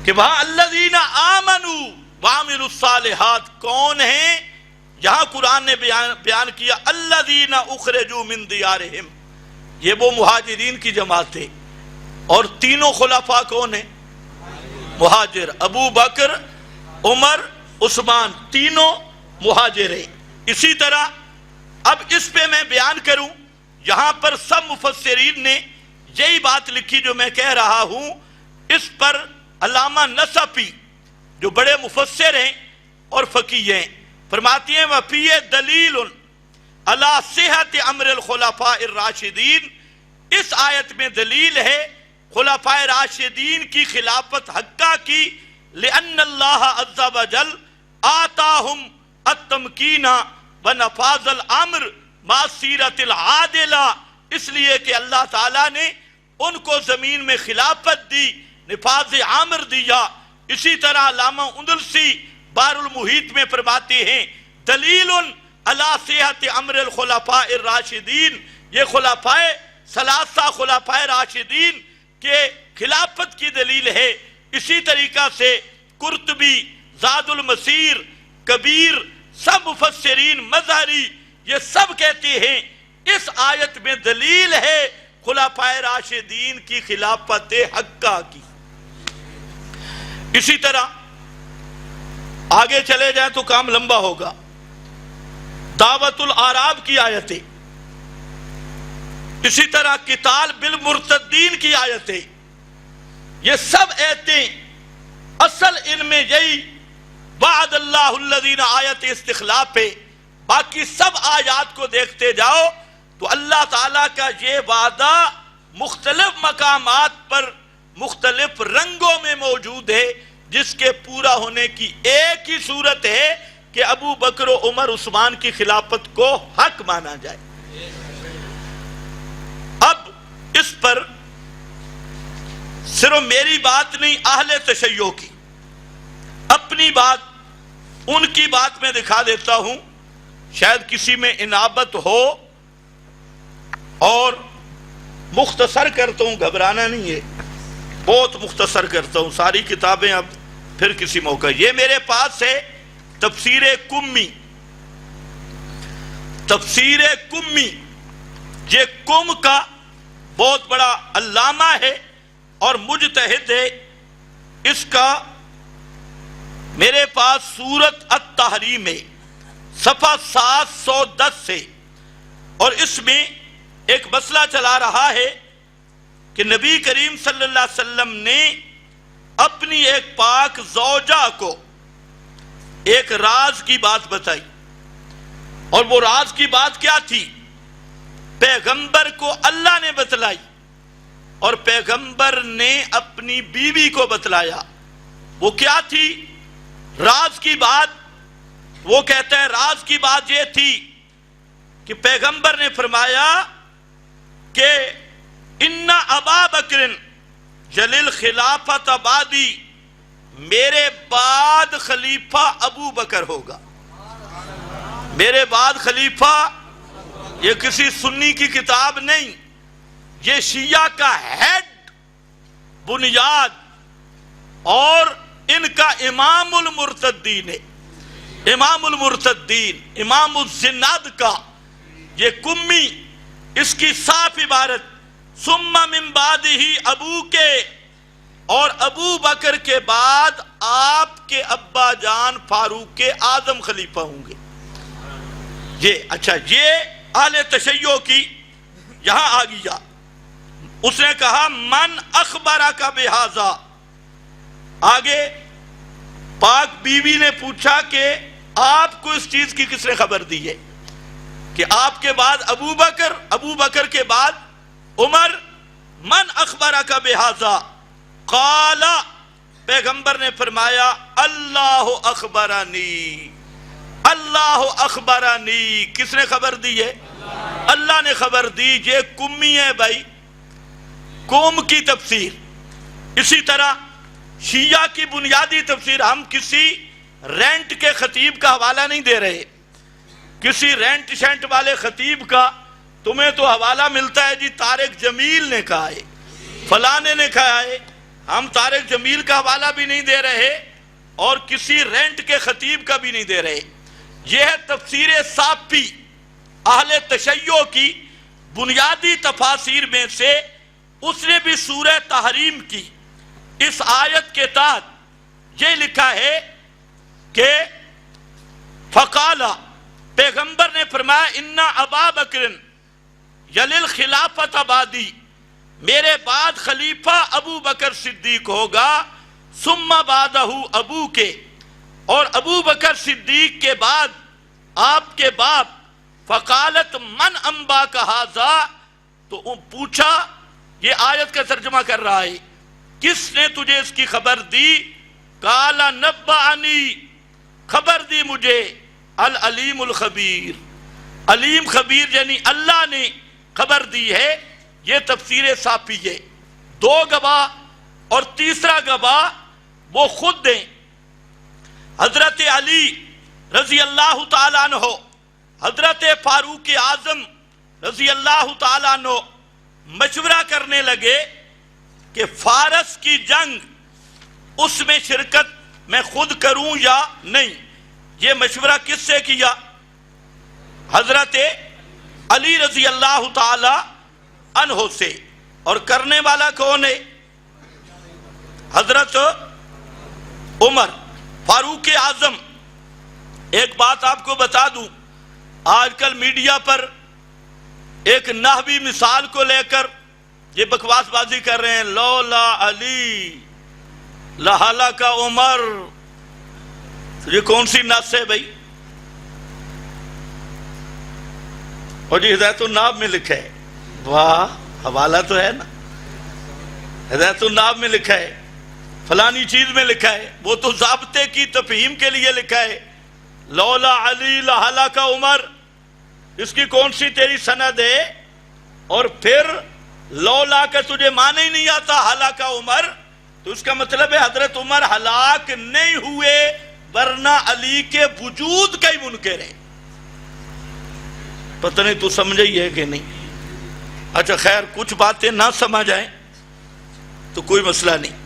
کہ وہاں الذین آمنوا وعملوا الصالحات کون ہیں؟ یہاں قرآن نے بیان کیا الذین اخرجوا من دیارہم، یہ وہ مہاجرین کی جماعت ہے، اور تینوں خلفاء کون ہیں؟ مہاجر، ابو بکر، عمر، عثمان، تینوں مہاجر ہیں۔ اسی طرح اب اس پہ میں بیان کروں، یہاں پر سب مفسرین نے یہی بات لکھی جو میں کہہ رہا ہوں. اس پر علامہ نصفی جو بڑے مفسر ہیں اور فقیہ ہیں فرماتی ہیں وَفِيهِ دَلِيلٌ عَلَى صِحَّةِ أَمْرِ الْخُلَفَاءِ الرَّاشِدِينَ. اس آیت میں دلیل ہے خلفاء راشدین کی خلافت حقہ کی. لِأَنَّ اللَّهَ عَزَّ وَجَلَّ آتَاهُمْ التَّمْكِينَ وَنَفَاذَ الْأَمْرِ مَعَ السِّيرَةِ الْعَادِلَةِ. اس لیے کہ اللہ تعالیٰ نے ان کو زمین میں خلافت دی، نفاذ عامر دیا. اسی طرح علامہ اندلسی بحر المحیط میں فرماتے ہیں دلیل علی صحت امر الخلفاء الراشدین. یہ خلفاء ثلاثہ خلفاء راشدین کے خلافت کی دلیل ہے. اسی طریقہ سے قرطبی، زاد المسیر، کبیر، سب مفسرین، مظہری، یہ سب کہتے ہیں اس آیت میں دلیل ہے خلفاء راشدین کی خلافت حقہ کی. اسی طرح آگے چلے جائیں تو کام لمبا ہوگا. دعوت الاعراب کی آیتیں، اسی طرح قتال بالمرتدین کی آیتیں، یہ سب آیتیں اصل ان میں یہی وعد اللہ الذین آیت استخلاف ہے. باقی سب آیات کو دیکھتے جاؤ تو اللہ تعالیٰ کا یہ وعدہ مختلف مقامات پر مختلف رنگوں میں موجود ہے، جس کے پورا ہونے کی ایک ہی صورت ہے کہ ابو بکر و عمر عثمان کی خلافت کو حق مانا جائے. اب اس پر صرف میری بات نہیں، اہل تشیع کی اپنی بات، ان کی بات میں دکھا دیتا ہوں، شاید کسی میں انابت ہو. اور مختصر کرتا ہوں، گھبرانا نہیں ہے، بہت مختصر کرتا ہوں، ساری کتابیں اب پھر کسی موقع. یہ میرے پاس ہے تفسیر کمی. تفسیر کمی یہ کم کا بہت بڑا علامہ ہے اور مجتہد ہے. اس کا میرے پاس سورۃ التحریم ہے، صفحہ 710 سے. اور اس میں ایک مسئلہ چلا رہا ہے کہ نبی کریم صلی اللہ علیہ وسلم نے اپنی ایک پاک زوجہ کو ایک راز کی بات بتائی. اور وہ راز کی بات کیا تھی؟ پیغمبر کو اللہ نے بتلائی اور پیغمبر نے اپنی بیوی کو بتلایا. وہ کیا تھی راز کی بات؟ وہ کہتا ہے راز کی بات یہ تھی کہ پیغمبر نے فرمایا کہ ان ابا بکر جلیل خلافت بعدی، میرے بعد خلیفہ ابو بکر ہوگا. میرے بعد خلیفہ، یہ کسی سنی کی کتاب نہیں، یہ شیعہ کا ہیڈ، بنیاد اور ان کا امام المرتدین ہے. امام المرتدین، امام الزناد کا یہ کمی، اس کی صاف عبارت ثم من بعدہ ابو کے، اور ابو بکر کے بعد آپ کے ابا جان فاروق اعظم خلیفہ ہوں گے. یہ اچھا، یہ اہل تشیع کی یہاں آ گیا. اس نے کہا من اخبرک بہذا. آگے پاک بیوی نے پوچھا کہ آپ کو اس چیز کی کس نے خبر دی ہے کہ آپ کے بعد ابو بکر، ابو بکر کے بعد عمر. من اخبرک بہذا؟ قال، پیغمبر نے فرمایا اللہ اخبرانی، اللہ اخبرانی. کس نے خبر دی ہے؟ اللہ نے خبر دی. یہ کمی ہے بھائی، قوم کی تفسیر. اسی طرح شیعہ کی بنیادی تفسیر، ہم کسی رینٹ کے خطیب کا حوالہ نہیں دے رہے، کسی رینٹ شینٹ والے خطیب کا تمہیں تو حوالہ ملتا ہے جی طارق جمیل نے کہا ہے، فلانے نے کہا ہے. ہم طارق جمیل کا حوالہ بھی نہیں دے رہے اور کسی رینٹ کے خطیب کا بھی نہیں دے رہے. یہ ہے تفسیر صافی اہل تشیع کی بنیادی تفاسیر میں سے. اس نے بھی سورہ تحریم کی اس آیت کے تحت یہ لکھا ہے کہ فقال، پیغمبر نے فرمایا ان ابا بکر یلیل خلافت بعدی، میرے بعد خلیفہ ابو بکر صدیق ہوگا، ثم بعدہ ابو کے، اور ابو بکر صدیق کے بعد آپ کے باپ، فقالت من انباک ھذا، تو پوچھا، یہ آیت کا ترجمہ کر رہا ہے، کس نے تجھے اس کی خبر دی؟ قال نبعنی، خبر دی مجھے العلیم الخبیر، علیم خبیر یعنی اللہ نے خبر دی ہے۔ یہ تفسیر صافی ہے۔ دو گواہ اور تیسرا گواہ وہ خود دیں۔ حضرت علی رضی اللہ تعالیٰ عنہ، حضرت فاروق اعظم رضی اللہ تعالیٰ عنہ مشورہ کرنے لگے کہ فارس کی جنگ، اس میں شرکت میں خود کروں یا نہیں۔ یہ مشورہ کس سے کیا؟ حضرت علی رضی اللہ تعالی عنہ سے۔ اور کرنے والا کون ہے؟ حضرت عمر فاروق اعظم۔ ایک بات آپ کو بتا دوں، آج کل میڈیا پر ایک نحوی مثال کو لے کر یہ بکواس بازی کر رہے ہیں، لولا علی لہلک عمر۔ یہ کون سی نص ہے بھائی؟ اور جی ہدایت الناب میں لکھا ہے، واہ، حوالہ تو ہے نا، ہدایت الناب میں لکھا ہے، فلانی چیز میں لکھا ہے، وہ تو ضابطے کی تفہیم کے لیے لکھا ہے، لولا علی لہلک عمر۔ اس کی کون سی تیری سند ہے؟ اور پھر لولا کہ تجھے معنی ہی نہیں آتا ہلاک عمر، تو اس کا مطلب ہے حضرت عمر ہلاک نہیں ہوئے، ورنہ علی کے وجود کا ہی منکر ہے۔ پتہ نہیں تو سمجھے ہی ہے کہ نہیں؟ اچھا خیر، کچھ باتیں نہ سمجھ آئیں تو کوئی مسئلہ نہیں۔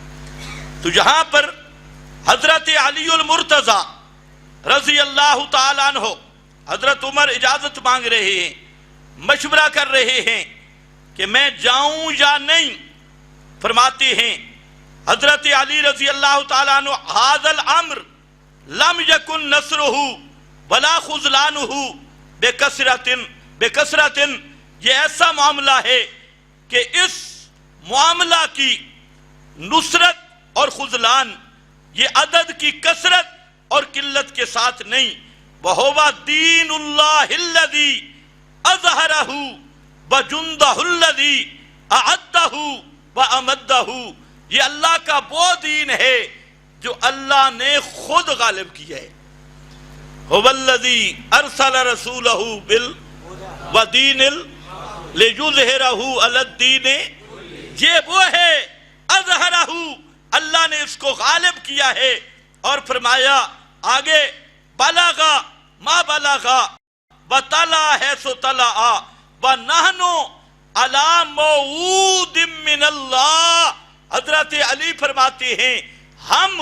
تو یہاں پر حضرت علی المرتضی رضی اللہ تعالیٰ عنہ، حضرت عمر اجازت مانگ رہے ہیں، مشورہ کر رہے ہیں کہ میں جاؤں یا نہیں۔ فرماتے ہیں حضرت علی رضی اللہ تعالیٰ عنہ، ھذا الامر لم یکن نصرہ ولا خذلانہ بکثرۃ، یہ ایسا معاملہ ہے کہ اس معاملہ کی نصرت اور خذلان یہ عدد کی کثرت اور قلت کے ساتھ نہیں۔ وَهُوَ دِينُ اللَّهِ الَّذِي أَظْهَرَهُ وَجُنْدَهُ الَّذِي أَعَدَّهُ وَأَمَدَّهُ، یہ اللہ کا وہ دین ہے جو اللہ نے خود غالب کیا ہے۔ هُوَ الَّذِي أَرْسَلَ رَسُولَهُ بِالْوَدِينِ لِيُظْهِرَهُ عَلَى الدِّينِ، یہ وہ ہے اظہرہ، اللہ نے اس کو غالب کیا ہے۔ اور فرمایا آگے، بلغ ما بلغ وطلع حیث طلع ونحن علی موعود من اللہ۔ حضرت علی فرماتے ہیں ہم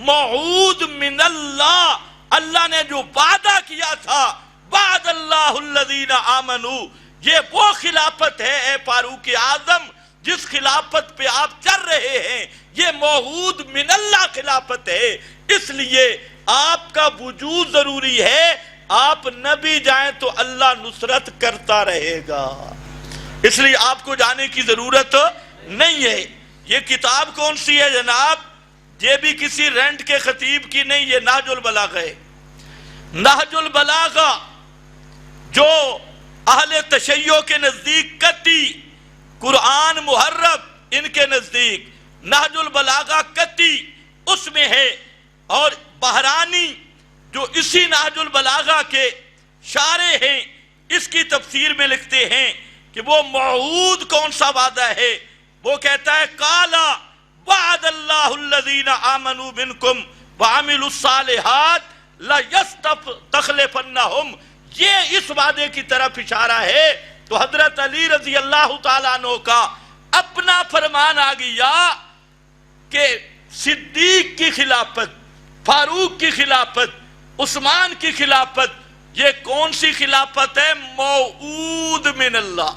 موعود من اللہ، اللہ نے جو وعدہ کیا تھا، وعد اللہ الذین آمنوا، یہ وہ خلافت ہے اے فاروق اعظم جس خلافت پہ آپ چل رہے ہیں، یہ موعود من اللہ خلافت ہے، اس لیے آپ کا وجود ضروری ہے۔ آپ نبی جائیں تو اللہ نصرت کرتا رہے گا، اس لیے آپ کو جانے کی ضرورت نہیں ہے۔ یہ کتاب کون سی ہے جناب؟ یہ بھی کسی رینٹ کے خطیب کی نہیں، یہ نہج البلاغہ ہے۔ نہج البلاغہ جو اہل تشیع کے نزدیک قطعی، قرآن محرف ان کے نزدیک نہج البلاغہ قطعی اس میں ہے۔ اور بہرانی جو اسی نہج البلاغہ کے شارح ہیں، اس کی تفسیر میں لکھتے ہیں کہ وہ موعود کون سا وعدہ ہے؟ وہ کہتا ہے قال وعد اللہ الذین آمنوا منکم وعملوا الصالحات لَيَسْتَخْلِفَنَّهُمْ، یہ اس وعدے کی طرف اشارہ ہے۔ تو حضرت علی رضی اللہ تعالیٰ عنہ کا اپنا فرمان آ گیا کہ صدیق کی خلافت، فاروق کی خلافت، عثمان کی خلافت، یہ کون سی خلافت ہے؟ موعود من اللہ۔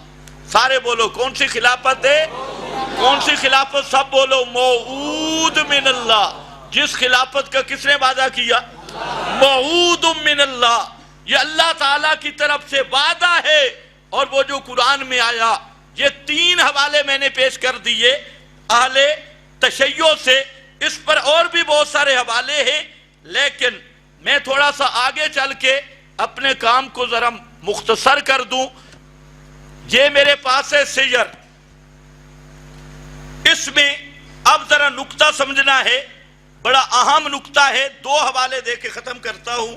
سارے بولو کون سی خلافت ہے؟ کون سی خلافت؟ سب بولو موعود من اللہ۔ جس خلافت کا کس نے وعدہ کیا؟ موعود من اللہ، یہ اللہ تعالیٰ کی طرف سے وعدہ ہے اور وہ جو قرآن میں آیا، یہ 3 حوالے میں نے پیش کر دیے اہل تشیع سے۔ اس پر اور بھی بہت سارے حوالے ہیں، لیکن میں تھوڑا سا آگے چل کے اپنے کام کو ذرا مختصر کر دوں۔ یہ میرے پاس ہے سیر، اس میں اب ذرا نقطہ سمجھنا ہے، بڑا اہم نقطہ ہے۔ 2 حوالے دے کے ختم کرتا ہوں۔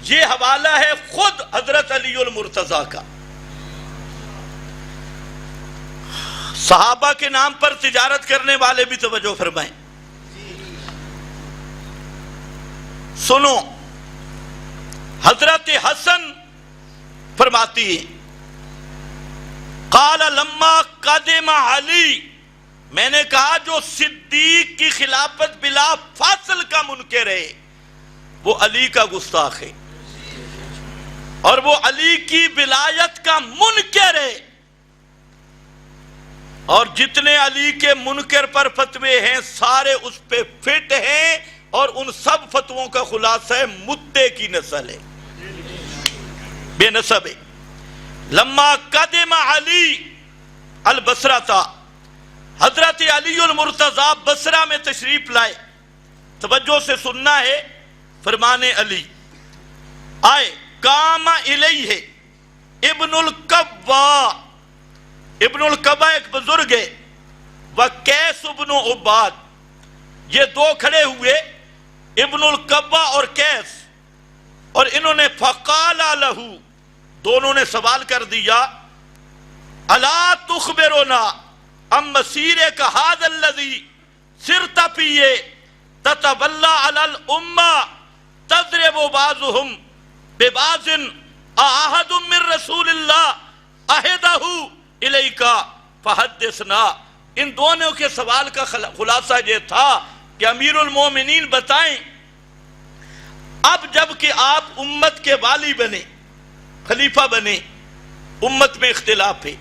یہ حوالہ ہے خود حضرت علی المرتضیٰ کا۔ صحابہ کے نام پر تجارت کرنے والے بھی توجہ فرمائیں، سنو۔ حضرت حسن فرماتی ہیں، قال لما قدم علی، میں نے کہا جو صدیق کی خلافت بلا فاصل کا منکر ہے وہ علی کا گستاخ ہے، اور وہ علی کی ولایت کا منکر ہے، اور جتنے علی کے منکر پر فتوے ہیں سارے اس پہ فٹ ہیں، اور ان سب فتووں کا خلاصہ ہے مدعے کی نسل ہے، بے نسب ہے۔ لما قدم علی البصرہ تھا، حضرت علی المرتضیٰ بصرہ میں تشریف لائے، توجہ سے سننا ہے فرمان علی، آئے قام الیہ ابن القبا، ابن القبا ایک بزرگ ہے، وقیس ابن عباد، یہ 2 کھڑے ہوئے، ابن القبا اور قیس، اور انہوں نے فقال لہو، دونوں نے سوال کر دیا، الا تخبرنا ام مسیرک ھذا الذی سرت فیہ تتولی علی الامہ تضرب بعضهم ببعض احد من رسول اللہ عہدہ الیک فحدثنا۔ ان دونوں کے سوال کا خلاصہ یہ تھا کہ امیر المومنین بتائیں، اب جب کہ آپ امت کے والی بنے، خلیفہ بنے، امت میں اختلاف ہے،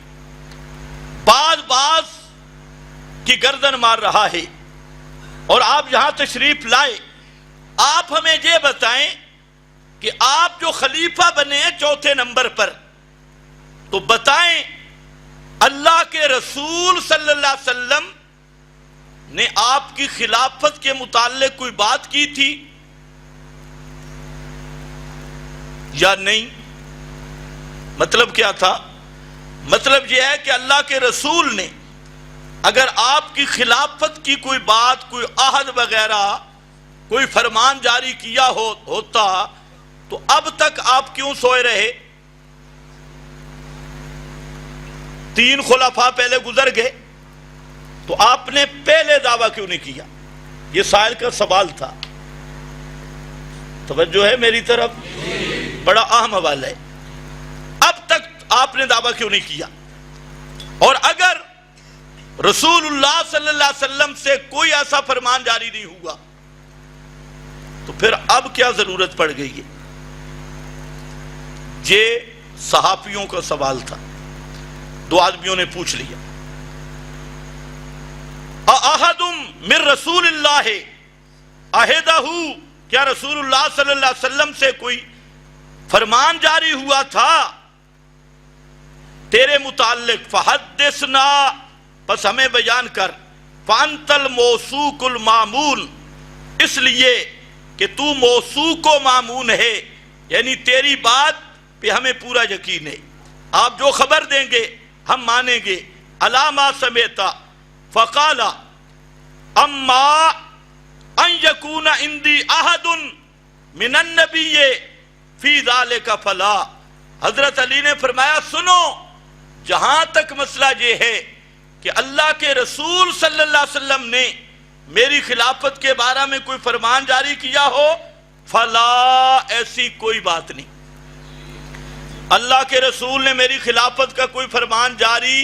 بعض کی گردن مار رہا ہے، اور آپ یہاں تشریف لائے، آپ ہمیں یہ بتائیں کہ آپ جو خلیفہ بنے ہیں 4تھے نمبر پر، تو بتائیں اللہ کے رسول صلی اللہ علیہ وسلم نے آپ کی خلافت کے متعلق کوئی بات کی تھی یا نہیں؟ مطلب کیا تھا؟ مطلب یہ ہے کہ اللہ کے رسول نے اگر آپ کی خلافت کی کوئی بات، کوئی عہد وغیرہ، کوئی فرمان جاری کیا ہوتا تو اب تک آپ کیوں سوئے رہے؟ 3 خلفاء پہلے گزر گئے تو آپ نے پہلے دعویٰ کیوں نہیں کیا؟ یہ سائل کا سوال تھا، توجہ ہے میری طرف؟ بڑا اہم حوالہ ہے۔ اب تک آپ نے دعویٰ کیوں نہیں کیا؟ اور اگر رسول اللہ صلی اللہ علیہ وسلم سے کوئی ایسا فرمان جاری نہیں ہوا تو پھر اب کیا ضرورت پڑ گئی ہے؟ یہ صحافیوں کا سوال تھا، 2 آدمیوں نے پوچھ لیا، احد من رسول اللہ عہدہ، کیا رسول اللہ صلی اللہ علیہ وسلم سے کوئی فرمان جاری ہوا تھا تیرے متعلق؟ فحدثنا، پس ہمیں بیان کر، فانت الموثوق المامون، اس لیے کہ تو موثوق و مامون ہے، یعنی تیری بات پہ ہمیں پورا یقین ہے، آپ جو خبر دیں گے ہم مانیں گے۔ الا ما سمعتا فقال اما ان یکون عندی احد من النبی فی ذالک فلا۔ حضرت علی نے فرمایا سنو، جہاں تک مسئلہ یہ ہے کہ اللہ کے رسول صلی اللہ علیہ وسلم نے میری خلافت کے بارے میں کوئی فرمان جاری کیا ہو، فلا، ایسی کوئی بات نہیں۔ اللہ کے رسول نے میری خلافت کا کوئی فرمان جاری،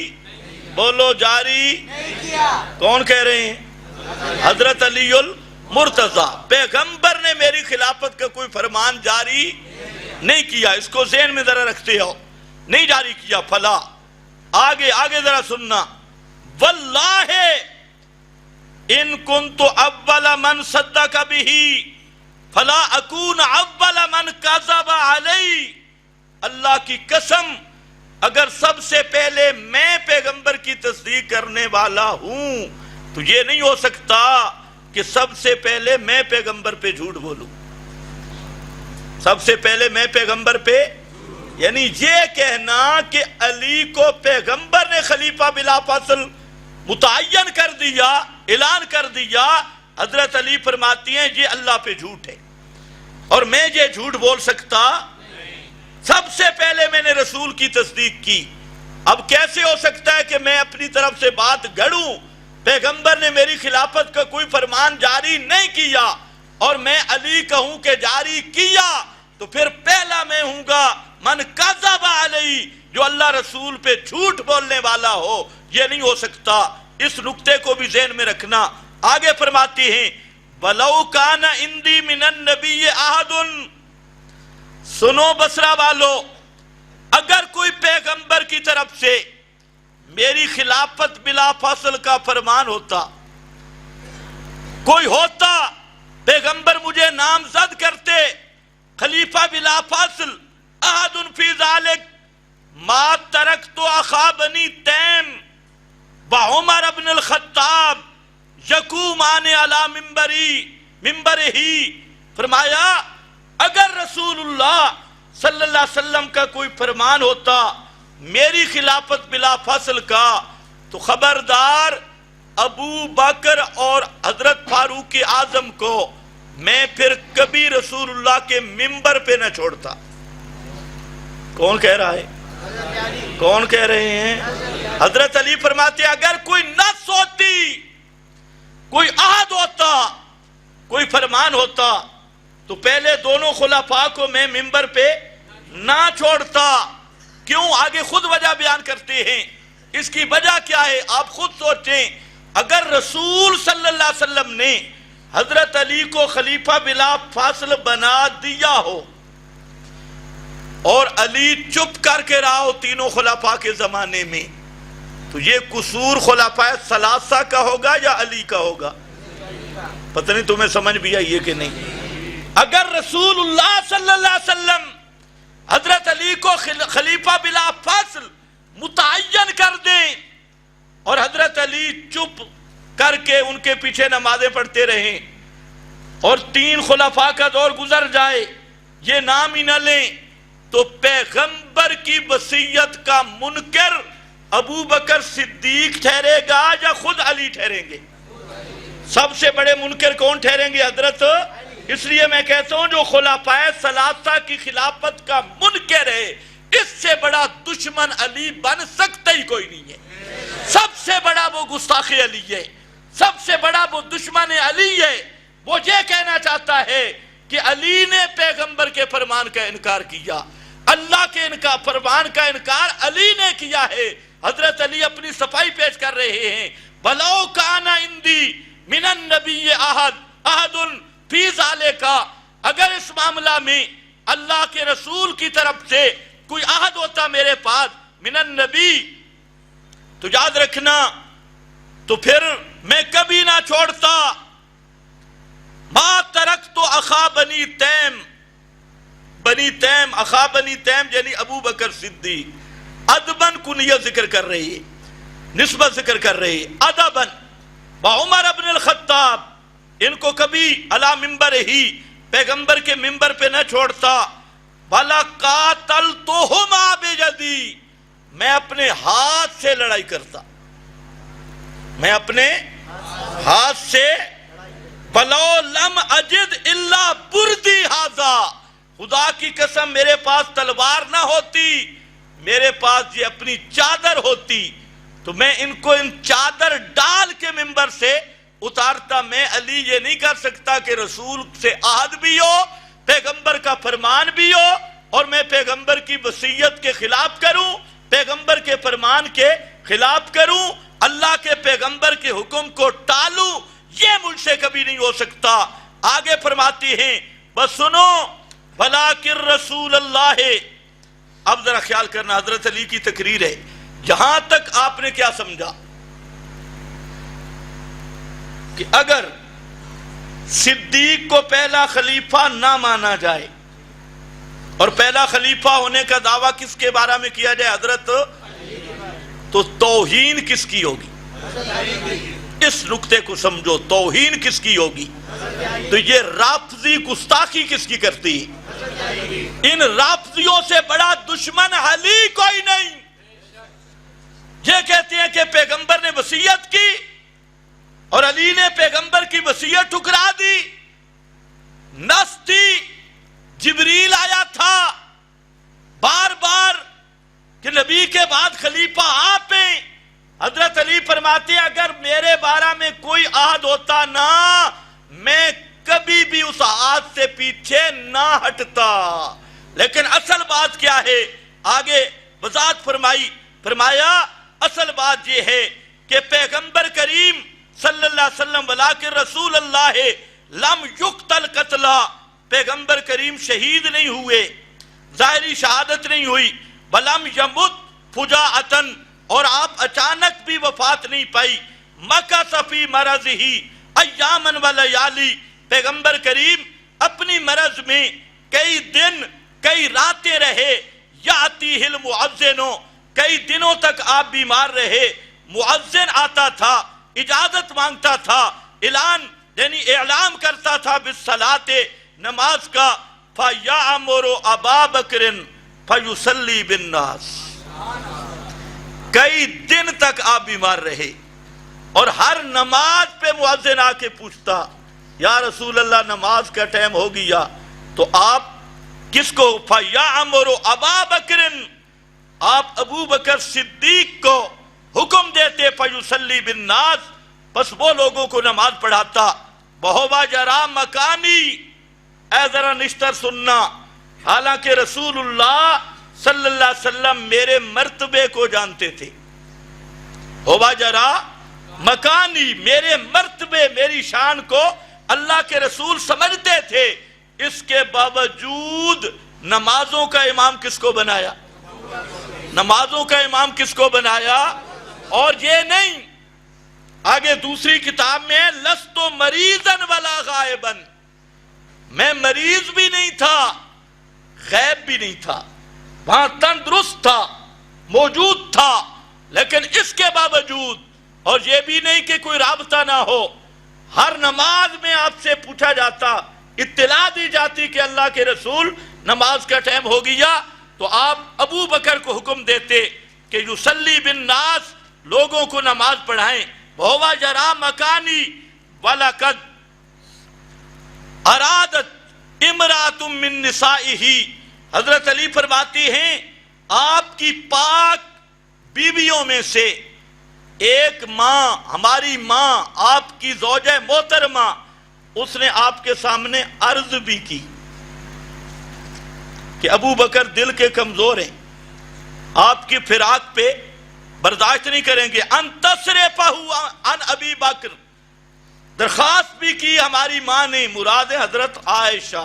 بولو جاری نہیں کیا۔ کون کہہ رہے ہیں؟ حضرت علی المرتضیٰ۔ پیغمبر نے میری خلافت کا کوئی فرمان جاری نہیں کیا، اس کو ذہن میں ذرا رکھتے ہو، نہیں جاری کیا۔ فلا، آگے ذرا سننا، واللہ ان کنت اول من صدق بہ فلا اکون اول من کذب علی، اللہ کی قسم اگر سب سے پہلے میں پیغمبر کی تصدیق کرنے والا ہوں تو یہ نہیں ہو سکتا کہ سب سے پہلے میں پیغمبر پہ جھوٹ بولوں. سب سے پہلے میں پیغمبر پہ، یعنی یہ کہنا کہ علی کو پیغمبر نے خلیفہ بلا فصل متعین کر دیا، اعلان کر دیا، حضرت علی فرماتی ہیں یہ اللہ پہ جھوٹ ہے اور میں یہ جھوٹ بول سکتا. سب سے پہلے میں نے رسول کی تصدیق کی. اب کیسے ہو سکتا ہے کہ میں اپنی طرف سے بات گھڑوں؟ پیغمبر نے میری خلافت کا کوئی فرمان جاری نہیں کیا اور میں علی کہوں کہ جاری کیا تو پھر پہلا میں ہوں گا من کذب علی، جو اللہ رسول پہ جھوٹ بولنے والا ہو. یہ نہیں ہو سکتا. اس نقطے کو بھی ذہن میں رکھنا. آگے فرماتی ہیں وَلَوْ كَانَ عِنْدِي مِنَ النَّبِيِّ أَحَدٌ، سنو بصرہ والو، اگر کوئی پیغمبر کی طرف سے میری خلافت بلا فصل کا فرمان ہوتا، کوئی ہوتا، پیغمبر مجھے نامزد کرتے خلیفہ بلا فصل، احد فی ذالک ما ترکت اخا بنی تیم وعمر ابن الخطاب یقومان علی منبرہی. فرمایا اگر رسول اللہ صلی اللہ علیہ وسلم کا کوئی فرمان ہوتا میری خلافت بلا فصل کا تو خبردار ابو بکر اور حضرت فاروق اعظم کو میں پھر کبھی رسول اللہ کے منبر پہ نہ چھوڑتا. کون کہہ رہا ہے؟ کون کہہ رہے ہیں؟ حضرت علی فرماتے ہیں اگر کوئی نص ہوتی، کوئی عہد ہوتا، کوئی فرمان ہوتا تو پہلے دونوں خلفاء کو میں منبر پہ نہ چھوڑتا. کیوں؟ آگے خود وجہ بیان کرتے ہیں. اس کی وجہ کیا ہے آپ خود سوچیں. اگر رسول صلی اللہ علیہ وسلم نے حضرت علی کو خلیفہ بلا فاصل بنا دیا ہو اور علی چپ کر کے رہا ہو تینوں خلفاء کے زمانے میں، تو یہ قصور خلفاء ثلاثہ کا ہوگا یا علی کا ہوگا؟ پتہ نہیں تمہیں سمجھ بھی آئی ہے کہ نہیں. اگر رسول اللہ صلی اللہ علیہ وسلم حضرت علی کو خلیفہ بلا فاصل متعین کر دیں اور حضرت علی چپ کر کے ان کے پیچھے نمازیں پڑھتے رہیں اور تین خلفاء کا دور گزر جائے، یہ نام ہی نہ لیں، تو پیغمبر کی وصیت کا منکر ابو بکر صدیق ٹھہرے گا یا خود علی ٹھہریں گے؟ سب سے بڑے منکر کون ٹھہریں گے؟ حضرت. اس لیے میں کہتا ہوں جو خلفاء ثلاثہ کی خلافت کا منکر ہے اس سے بڑا دشمن علی بن سکتا ہی کوئی نہیں ہے. سب سے بڑا وہ گستاخ علی ہے، سب سے بڑا وہ دشمن علی ہے. وہ یہ کہنا چاہتا ہے کہ علی نے پیغمبر کے فرمان کا انکار کیا، اللہ کے فرمان کا انکار علی نے کیا ہے. حضرت علی اپنی صفائی پیش کر رہے ہیں وَلَوْ كَانَ عِنْدِي مِنَ النَّبِيِّ أَحَدٌ فِي ذَلِكَ، اگر اس معاملہ میں اللہ کے رسول کی طرف سے کوئی عہد ہوتا میرے پاس من النبی، تو یاد رکھنا تو پھر میں کبھی نہ چھوڑتا ما ترکت اخا بنی تیم. بنی تیم، اخا بنی تیم یعنی ابو بکر صدیق. ادبن کنیہ ذکر کر رہی ہے، نسبت ذکر کر رہی ہے. ادبن وعمر ابن الخطاب، ان کو کبھی علی منبر ہی پیغمبر کے منبر پہ نہ چھوڑتا. بھلا قاتلتہما بجدی، میں اپنے ہاتھ سے لڑائی کرتا، میں اپنے ہاتھ سے. وَلَوْ لَمْ أَجِدْ إِلَّا بُرْدِي هَذَا، خدا کی قسم میرے پاس تلوار نہ ہوتی، میرے پاس یہ اپنی چادر ہوتی تو میں ان کو ان چادر ڈال کے منبر سے اتارتا. میں علی یہ نہیں کر سکتا کہ رسول سے عہد بھی ہو، پیغمبر کا فرمان بھی ہو اور میں پیغمبر کی وصیت کے خلاف کروں، پیغمبر کے فرمان کے خلاف کروں، اللہ کے پیغمبر کے حکم کو ٹالوں. یہ مجھ سے کبھی نہیں ہو سکتا. آگے فرماتی ہیں بس سنو وَلَٰكِن رسول اللہ. اب ذرا خیال کرنا، حضرت علی کی تقریر ہے. یہاں تک آپ نے کیا سمجھا کہ اگر صدیق کو پہلا خلیفہ نہ مانا جائے اور پہلا خلیفہ ہونے کا دعویٰ کس کے بارے میں کیا جائے حضرت؟ تو توہین کس کی ہوگی؟ اس نقطے کو سمجھو، توہین کس کی ہوگی؟ تو یہ رافضی گستاخی کس کی کرتی؟ ان رافضیوں سے بڑا دشمن علی کوئی نہیں۔ یہ کہتے ہیں کہ پیغمبر نے وصیت کی اور علی نے پیغمبر کی وصیت ٹھکرا دی۔ نص تھی، جبریل آیا تھا بار بار کہ نبی کے بعد خلیفہ آپ ہیں۔ حضرت علی فرماتے ہیں اگر میرے بارے میں کوئی عہد ہوتا نا، میں کبھی بھی اس عہد سے پیچھے نہ ہٹتا۔ لیکن اصل بات کیا ہے؟ آگے وضاحت فرمایا اصل بات یہ ہے کہ پیغمبر کریم صلی اللہ علیہ وسلم ولیکن رسول اللہ لم یقتل قتلا، پیغمبر کریم شہید نہیں ہوئے، ظاہری شہادت نہیں ہوئی، بلم یمت فجاعتن، اور آپ اچانک بھی وفات نہیں پائی۔ مکث فی مرضہ ایامن و لیالی، پیغمبر کریم اپنی مرض میں کئی دن کئی راتیں رہے۔ یاتیہ المؤذن، کئی دنوں تک آپ بیمار رہے۔ مؤذن آتا تھا، اجازت مانگتا تھا، اعلام کرتا تھا بالصلاۃ، نماز کا۔ فَيَعْمُرُ أَبَا بَكْرٍ فَيُصَلِّي بِالنَّاسِ، کئی دن تک آپ بیمار رہے اور ہر نماز پہ مؤذن آ کے پوچھتا یا رسول اللہ نماز کا ٹائم ہو گیا، تو آپ کس کو؟ فَيَعْمُرُ أَبَا بَكْرٍ، آپ ابو بکر صدیق کو حکم دیتے فَيُصَلِّي بِالنَّاسِ، بس وہ لوگوں کو نماز پڑھاتا۔ بہوا جرا مکانی، اے ذرا نشتر سننا، حالانکہ رسول اللہ صلی اللہ علیہ وسلم میرے مرتبے کو جانتے تھے۔ ہوا جرا مکانی، میرے مرتبے میری شان کو اللہ کے رسول سمجھتے تھے، اس کے باوجود نمازوں کا امام کس کو بنایا؟ نمازوں کا امام کس کو بنایا؟ اور یہ نہیں، آگے دوسری کتاب میں لست مریضاً ولا غائباً، میں مریض بھی نہیں تھا غائب بھی نہیں تھا، وہاں تندرست تھا، موجود تھا، لیکن اس کے باوجود، اور یہ بھی نہیں کہ کوئی رابطہ نہ ہو، ہر نماز میں آپ سے پوچھا جاتا، اطلاع دی جاتی کہ اللہ کے رسول نماز کا ٹائم ہو گیا، تو آپ ابو بکر کو حکم دیتے کہ یصلی بالناس، لوگوں کو نماز پڑھائیں۔ وَهُوَ جَرَا مَكَانِي وَلَقَدْ ارادت امرات من نسائه، حضرت علی فرماتی ہیں آپ کی پاک بیویوں میں سے ایک ماں، ہماری ماں، آپ کی زوجہ محترمہ، اس نے آپ کے سامنے عرض بھی کی کہ ابو بکر دل کے کمزور ہیں، آپ کی فراق پہ برداشت نہیں کریں گے، ان تصرفہ عن ابی بکر، درخواست بھی کی ہماری ماں نے، مراد حضرت عائشہ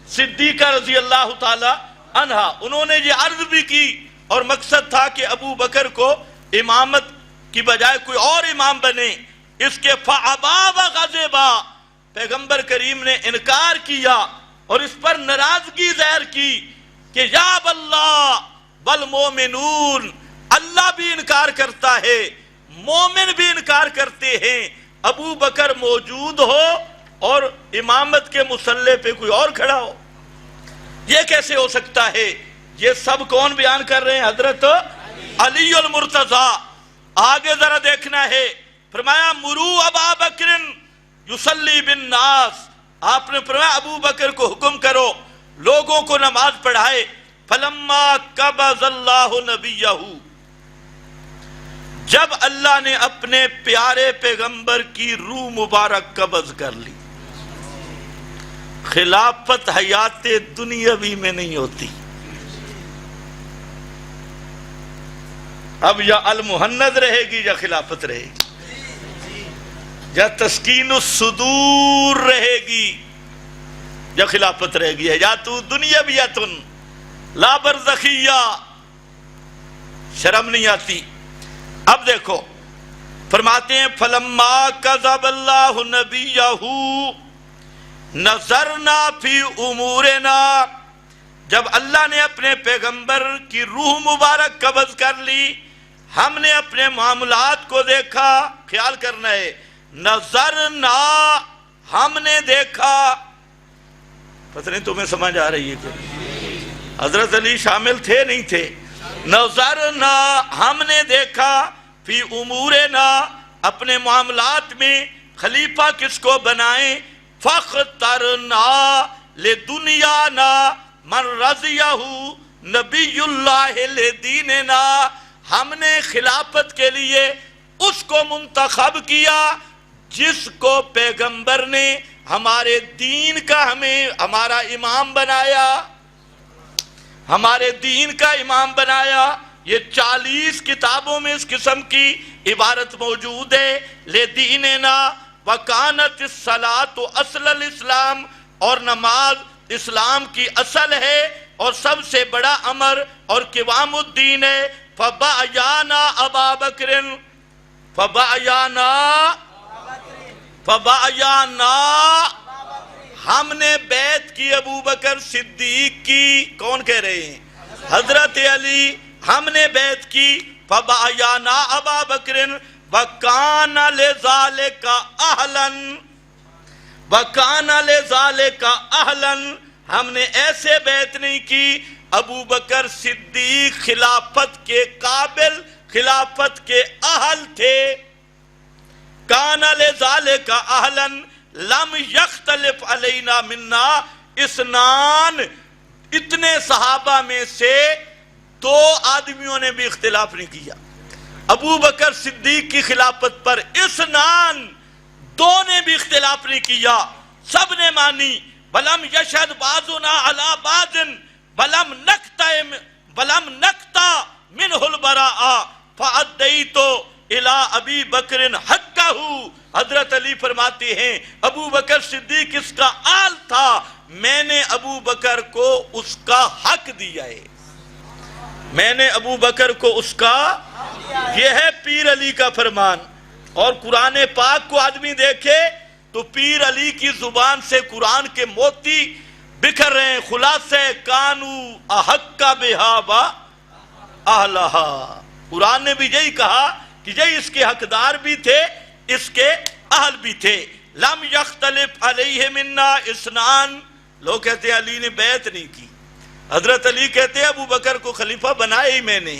صدیقہ رضی اللہ تعالی عنہا، انہوں نے یہ عرض بھی کی، اور مقصد تھا کہ ابو بکر کو امامت کی بجائے کوئی اور امام بنے۔ اس کے فَعَبَا وَغَضِبَا، پیغمبر کریم نے انکار کیا اور اس پر ناراضگی ظاہر کی کہ یا اللہ والمومنون، اللہ بھی انکار کرتا ہے، مومن بھی انکار کرتے ہیں، ابو بکر موجود ہو اور امامت کے مصلی پہ کوئی اور کھڑا ہو، یہ کیسے ہو سکتا ہے؟ یہ سب کون بیان کر رہے ہیں؟ حضرت علی المرتضیٰ۔ آگے ذرا دیکھنا ہے، فرمایا مرو ابا بکر یصلی بالناس، آپ نے فرمایا ابو بکر کو حکم کرو لوگوں کو نماز پڑھائے۔ فلما قبض اللہ نبیہ، جب اللہ نے اپنے پیارے پیغمبر کی روح مبارک قبض کر لی، خلافت حیات دنیاوی میں نہیں ہوتی، اب یا المہند رہے گی یا خلافت رہے گی، یا تسکین الصدور رہے گی یا خلافت رہے گی، یا تو دنیاویتن لا برزخیہ، شرم نہیں آتی۔ اب دیکھو فرماتے ہیں فلما کذب اللہ نبیہ نظرنا فی امورنا، جب اللہ نے اپنے پیغمبر کی روح مبارک قبض کر لی، ہم نے اپنے معاملات کو دیکھا، خیال کرنا ہے، نظرنا، ہم نے دیکھا، پتہ نہیں تمہیں سمجھ آ رہی ہے کہ حضرت علی شامل تھے نہیں تھے؟ نظرنا، ہم نے دیکھا، فی امورنا، اپنے معاملات میں خلیفہ کس کو بنائیں، فاخترنا لدنیانا من رضیہ نبی اللہ لدیننا، ہم نے خلافت کے لیے اس کو منتخب کیا جس کو پیغمبر نے ہمارے دین کا ہمارا امام بنایا، ہمارے دین کا امام بنایا۔ یہ 40 کتابوں میں اس قسم کی عبارت موجود ہے، لدیننا، وکانت الصلاۃ اصل الاسلام، اور نماز اسلام کی اصل ہے اور سب سے بڑا امر اور قوام الدین ہے۔ فبایانا ابا بکر، فبایانا، ہم نے بیعت کی ابو بکر صدیق کی، کون کہہ رہے ہیں؟ حضرت علی، ہم نے بیعت کی، فبایانا ابا بکر وکان لذالک اہلا، وکان لذالک اہلا، ہم نے ایسے بیعت نہیں کی، ابو بکر صدیق خلافت کے قابل، خلافت کے اہل تھے۔ کان لذالک اہلا لم یختلف علینا منا اثنان، اتنے صحابہ میں سے 2 آدمیوں نے بھی اختلاف نہیں کیا ابو بکر صدیق کی خلافت پر، اثنان، 2 نے بھی اختلاف نہیں کیا، سب نے مانی۔ ولم یشہد بعضنا علی بعض ولم نقطع منہ البراء فادیت الی ابی بکر حقہ، حضرت علی فرماتے ہیں ابو بکر صدیق اس کا آل تھا، میں نے ابو بکر کو اس کا حق دیا ہے، میں نے ابو بکر کو اس کا، یہ ہے پیر علی کا فرمان۔ اور قرآن پاک کو آدمی دیکھے تو پیر علی کی زبان سے قرآن کے موتی بکھر رہے ہیں، خلاصہ کانو احق بہا و اہلہا، قرآن نے بھی یہی کہا کہ یہی اس کے حقدار بھی تھے، اس کے اہل بھی تھے۔ لم یختلف علیہ منا اثنان، لوگ کہتے ہیں علی نے بیعت نہیں کی، حضرت علی کہتے ہیں ابو بکر کو خلیفہ بنایا ہی میں نے،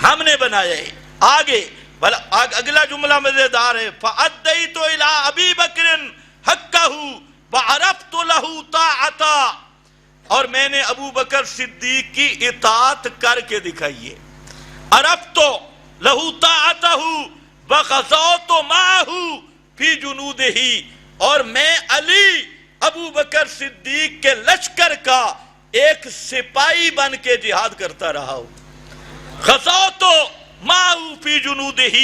ہم نے بنایا ہے۔ آگے اگلا جملہ مزیدار ہے، فَأَدَّيْتُ إِلَىٰ أَبِي بَكْرٍ حَقَّهُ وَعَرَفْتُ لَهُ طَاعَةً، اور میں نے ابو بکر صدیق کی اطاعت کر کے دکھائی ہے۔ عَرَفْتُ لَهُ طَاعَتَهُ وَغَزَوْتُ مَعَهُ فِي جُنُودِهِ، اور میں علی ابو بکر صدیق کے لشکر کا ایک سپاہی بن کے جہاد کرتا رہا ہوں۔ غزوت مَعَهُ فِي جُنُودِهِ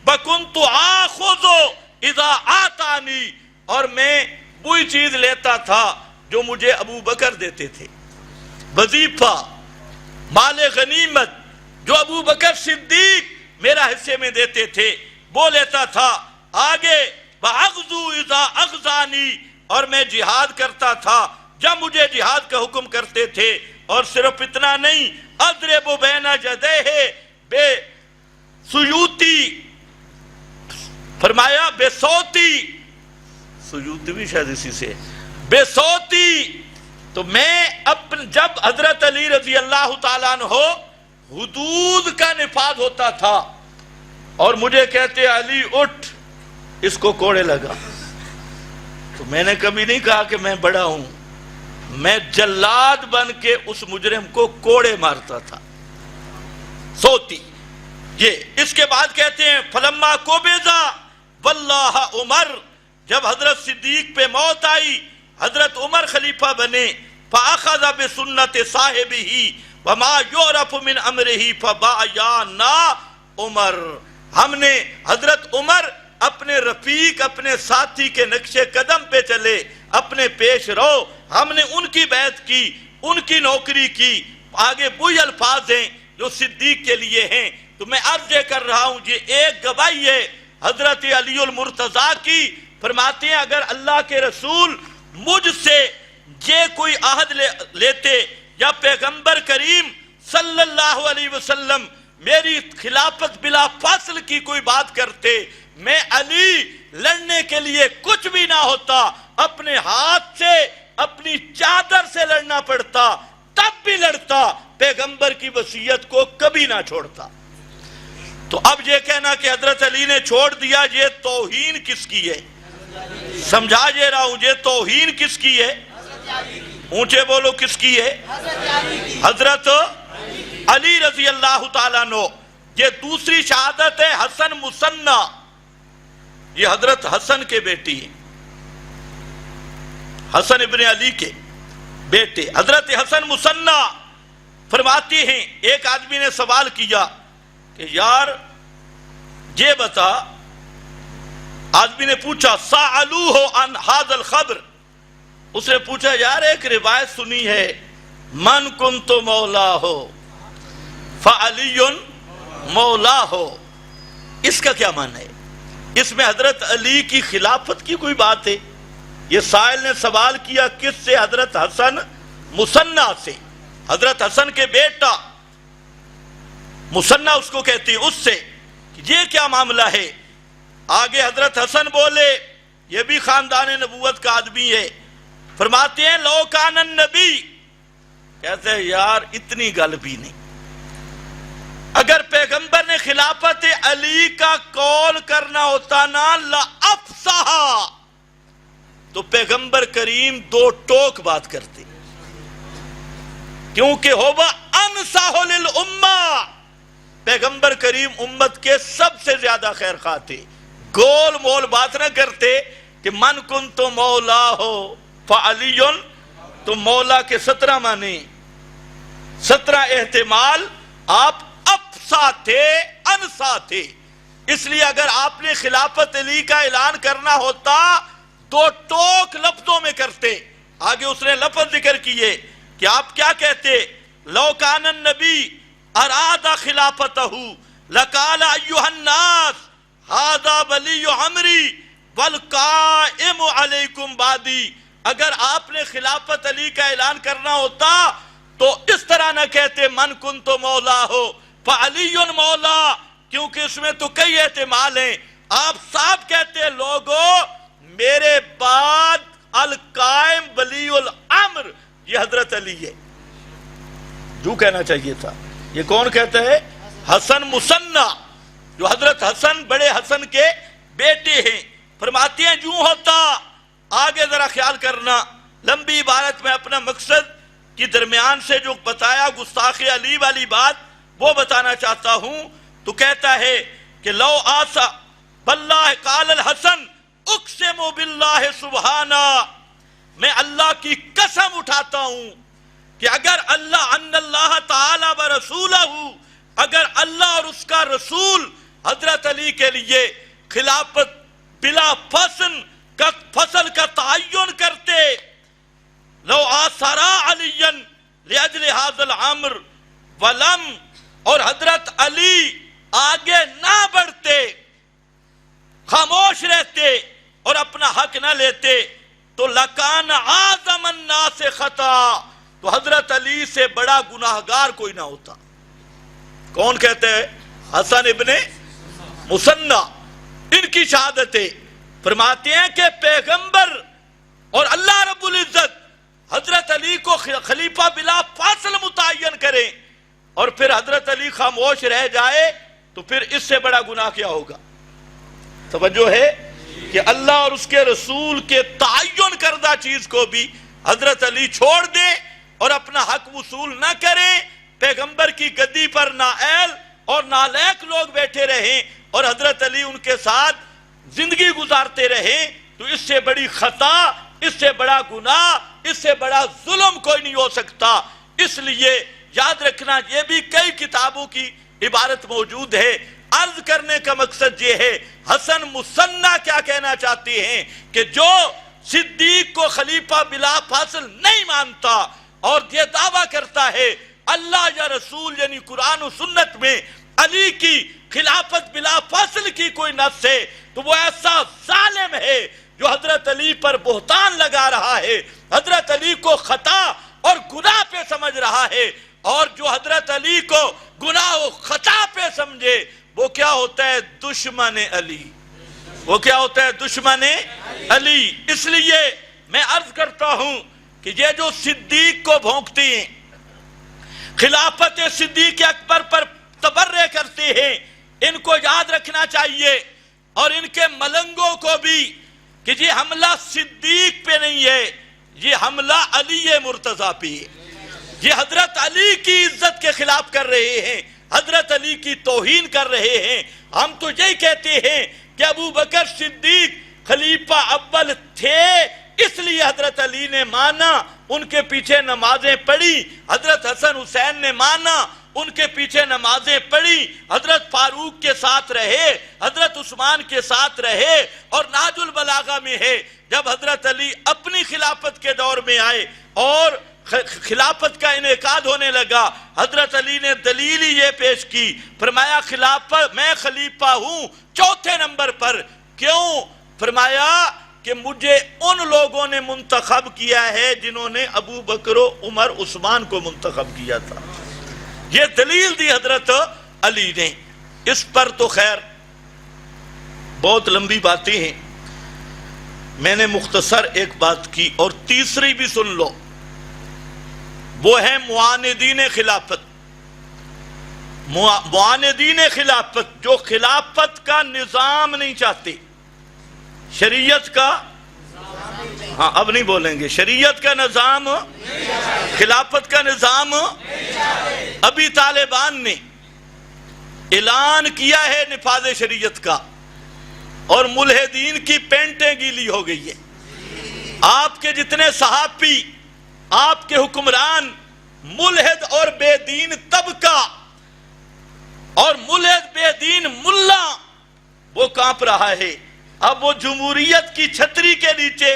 وَكُنْتُ آخُذُ اِذَا آتَانِي، اور میں وہی چیز لیتا تھا جو مجھے ابو بکر دیتے تھے، وظیفہ، مال غنیمت جو ابو بکر صدیق میرا حصے میں دیتے تھے وہ لیتا تھا۔ آگے وَأَغْزُو اِذَا أَغْزَانِي، اور میں جہاد کرتا تھا جب مجھے جہاد کا حکم کرتے تھے۔ اور صرف اتنا نہیں، اضرب بین جدیہ بے سیوتی، فرمایا بے صوتی، سیوتی بھی شاید اسی سے، بے صوتی، تو میں جب حضرت علی رضی اللہ تعالیٰ عنہ حدود کا نفاذ ہوتا تھا اور مجھے کہتے علی اٹھ، اس کو کوڑے لگا، تو میں نے کبھی نہیں کہا کہ میں بڑا ہوں، میں جلاد بن کے اس مجرم کو کوڑے مارتا تھا، سوتی۔ یہ اس کے بعد کہتے ہیں فلما قبضا واللہ عمر، جب حضرت صدیق پہ موت آئی، حضرت عمر خلیفہ بنے، فاخذ بسنت صاحبہ وما یعرف من امرہ فبایعنا عمر، ہم نے حضرت عمر اپنے رفیق، اپنے ساتھی کے نقش قدم پہ چلے، اپنے پیش رو، ہم نے ان کی بیعت کی، ان کی نوکری کی۔ آگے وہی الفاظ ہیں جو صدیق کے لیے ہیں۔ تو میں عرض یہ کر رہا ہوں، یہ ایک گواہی ہے حضرت علی المرتضیٰ کی، فرماتے ہیں اگر اللہ کے رسول مجھ سے یہ کوئی عہد لیتے یا پیغمبر کریم صلی اللہ علیہ وسلم میری خلافت بلا فاصل کی کوئی بات کرتے، میں علی لڑنے کے لیے کچھ بھی نہ ہوتا، اپنے ہاتھ سے اپنی چادر سے لڑنا پڑتا، تب بھی لڑتا، پیغمبر کی وصیت کو کبھی نہ چھوڑتا۔ تو اب یہ کہنا کہ حضرت علی نے چھوڑ دیا، یہ توہین کس کی ہے؟ سمجھا جے رہا ہوں، یہ توہین کس کی ہے؟ اونچے بولو، کس کی ہے؟ حضرت علی رضی اللہ تعالیٰ عنہ۔ یہ دوسری شہادت ہے حسن مثنیٰ، یہ حضرت حسن کے بیٹی ہیں، حسن ابن علی کے بیٹے حضرت حسن مثنیٰ فرماتی ہیں، ایک آدمی نے سوال کیا کہ یار یہ بتا، آدمی نے پوچھا سألوہ عن ھذا الخبر، اس نے پوچھا یار ایک روایت سنی ہے من کنت مولاہ فعلی مولاہ، اس کا کیا معنی ہے؟ اس میں حضرت علی کی خلافت کی کوئی بات ہے؟ یہ سائل نے سوال کیا کس سے؟ حضرت حسن مثنیٰ سے، حضرت حسن کے بیٹا مثنیٰ اس کو کہتے ہیں، اس سے یہ کیا معاملہ ہے؟ آگے حضرت حسن بولے، یہ بھی خاندان نبوت کا آدمی ہے، فرماتے ہیں لو کان النبی، کہتے ہیں یار اتنی گل بھی نہیں، اگر پیغمبر نے خلافت علی کا قول کرنا ہوتا نا لأفصح، تو پیغمبر کریم دو ٹوک بات کرتے، کیونکہ ہوبا انصح للامہ، پیغمبر کریم امت کے سب سے زیادہ خیر خواہ تھے، گول مول بات نہ کرتے کہ من کنت مولا ہو فعلی، تو مولا کے 17 معنی، 17 احتمال، آپ افصح تھے، انصح تھے، اس لیے اگر آپ نے خلافت علی کا اعلان کرنا ہوتا دو ٹوک لفظوں میں کرتے۔ آگے اس نے لفظ ذکر کیے کہ آپ کیا کہتے، لو کان النبی اراد خلافتہ لقال ایھا الناس ھذا ولی عمری والقائم علیکم بعدی، اگر آپ نے خلافت علی کا اعلان کرنا ہوتا تو اس طرح نہ کہتے من کنت مولا ہو فعلی مولا، کیونکہ اس میں تو کئی احتمال ہیں، آپ صاحب کہتے لوگوں میرے بعد القائم ولی الامر یہ حضرت علی ہے، جو کہنا چاہیے تھا۔ یہ کون کہتا ہے؟ حسن مثنیٰ، جو حضرت حسن بڑے حسن کے بیٹے ہیں، فرماتے ہیں جو ہوتا، آگے ذرا خیال کرنا، لمبی عبارت میں اپنا مقصد کی درمیان سے جو بتایا گستاخ علی والی بات وہ بتانا چاہتا ہوں، تو کہتا ہے کہ لو آسا باللہ قال الحسن اقسم باللہ سبحانہ، میں اللہ کی قسم اٹھاتا ہوں کہ اگر اللہ تعالی و رسولہ، اگر اللہ اور اس کا رسول حضرت علی کے لیے خلافت بلا فصل کا تعین کرتے، لو آثرا علی لاجل ھذا الامر ولم، اور حضرت علی آگے نہ بڑھتے، خاموش رہتے اور اپنا حق نہ لیتے، تو لکان اعظم الناس خطا، تو حضرت علی سے بڑا گناہگار کوئی نہ ہوتا۔ کون کہتے ہیں؟ حسن ابن مثنیٰ، ان کی شہادتیں فرماتے ہیں کہ پیغمبر اور اللہ رب العزت حضرت علی کو خلیفہ بلا فاصل متعین کریں اور پھر حضرت علی خاموش رہ جائے، تو پھر اس سے بڑا گناہ کیا ہوگا؟ توجہ ہے کہ اللہ اور اس کے رسول کے تعین کردہ چیز کو بھی حضرت علی چھوڑ دے اور اپنا حق وصول نہ کریں، پیغمبر کی گدی پر نااہل اور نالائق لوگ بیٹھے رہیں اور حضرت علی ان کے ساتھ زندگی گزارتے رہیں، تو اس سے بڑی خطا، اس سے بڑا گناہ، اس سے بڑا ظلم کوئی نہیں ہو سکتا۔ اس لیے یاد رکھنا، یہ بھی کئی کتابوں کی عبارت موجود ہے۔ عرض کرنے کا مقصد یہ ہے، حسن مثنیٰ کیا کہنا چاہتے ہیں کہ جو صدیق کو خلیفہ بلا فاصل نہیں مانتا اور یہ دعویٰ کرتا ہے اللہ یا رسول یعنی قرآن و سنت میں علی کی خلافت بلا فاصل کی کوئی نص ہے، تو وہ ایسا ظالم ہے جو حضرت علی پر بہتان لگا رہا ہے، حضرت علی کو خطا اور گناہ پہ سمجھ رہا ہے، اور جو حضرت علی کو گناہ و خطا پہ سمجھے وہ کیا ہوتا ہے؟ دشمن علی۔ وہ کیا ہوتا ہے؟ دشمن علی۔ اس لیے میں عرض کرتا ہوں کہ یہ جو صدیق کو بھونکتے ہیں، خلافت صدیق اکبر پر تبرئے کرتے ہیں، ان کو یاد رکھنا چاہیے، اور ان کے ملنگوں کو بھی، کہ یہ حملہ صدیق پہ نہیں ہے، یہ حملہ علی مرتضیٰ پہ ہے۔ یہ حضرت علی کی عزت کے خلاف کر رہے ہیں، حضرت علی کی توہین کر رہے ہیں۔ ہم تو یہی کہتے ہیں کہ ابو بکر صدیق خلیفہ اول تھے، اس لیے حضرت علی نے مانا، ان کے پیچھے نمازیں پڑھی، حضرت حسن حسین نے مانا، ان کے پیچھے نمازیں پڑھی، حضرت فاروق کے ساتھ رہے، حضرت عثمان کے ساتھ رہے۔ اور نہج البلاغہ میں ہے، جب حضرت علی اپنی خلافت کے دور میں آئے اور خلافت کا انعقاد ہونے لگا، حضرت علی نے دلیل یہ پیش کی، فرمایا خلافت میں خلیفہ ہوں چوتھے نمبر پر۔ کیوں؟ فرمایا کہ مجھے ان لوگوں نے منتخب کیا ہے جنہوں نے ابو بکر و عمر عثمان کو منتخب کیا تھا۔ یہ دلیل دی حضرت علی نے۔ اس پر تو خیر بہت لمبی باتیں ہیں، میں نے مختصر ایک بات کی، اور تیسری بھی سن لو، وہ ہے معاندین خلافت۔ معاندین خلافت جو خلافت کا نظام نہیں چاہتے، شریعت کا، ہاں اب نہیں بولیں گے، شریعت کا نظام، خلافت کا نظام۔ ابھی طالبان نے اعلان کیا ہے نفاذ شریعت کا، اور ملحدین کی پینٹیں گیلی ہو گئی ہے۔ آپ کے جتنے صحافی، آپ کے حکمران، ملحد اور بے دین طبقہ اور ملحد بے دین ملا، وہ کانپ رہا ہے۔ اب وہ جمہوریت کی چھتری کے نیچے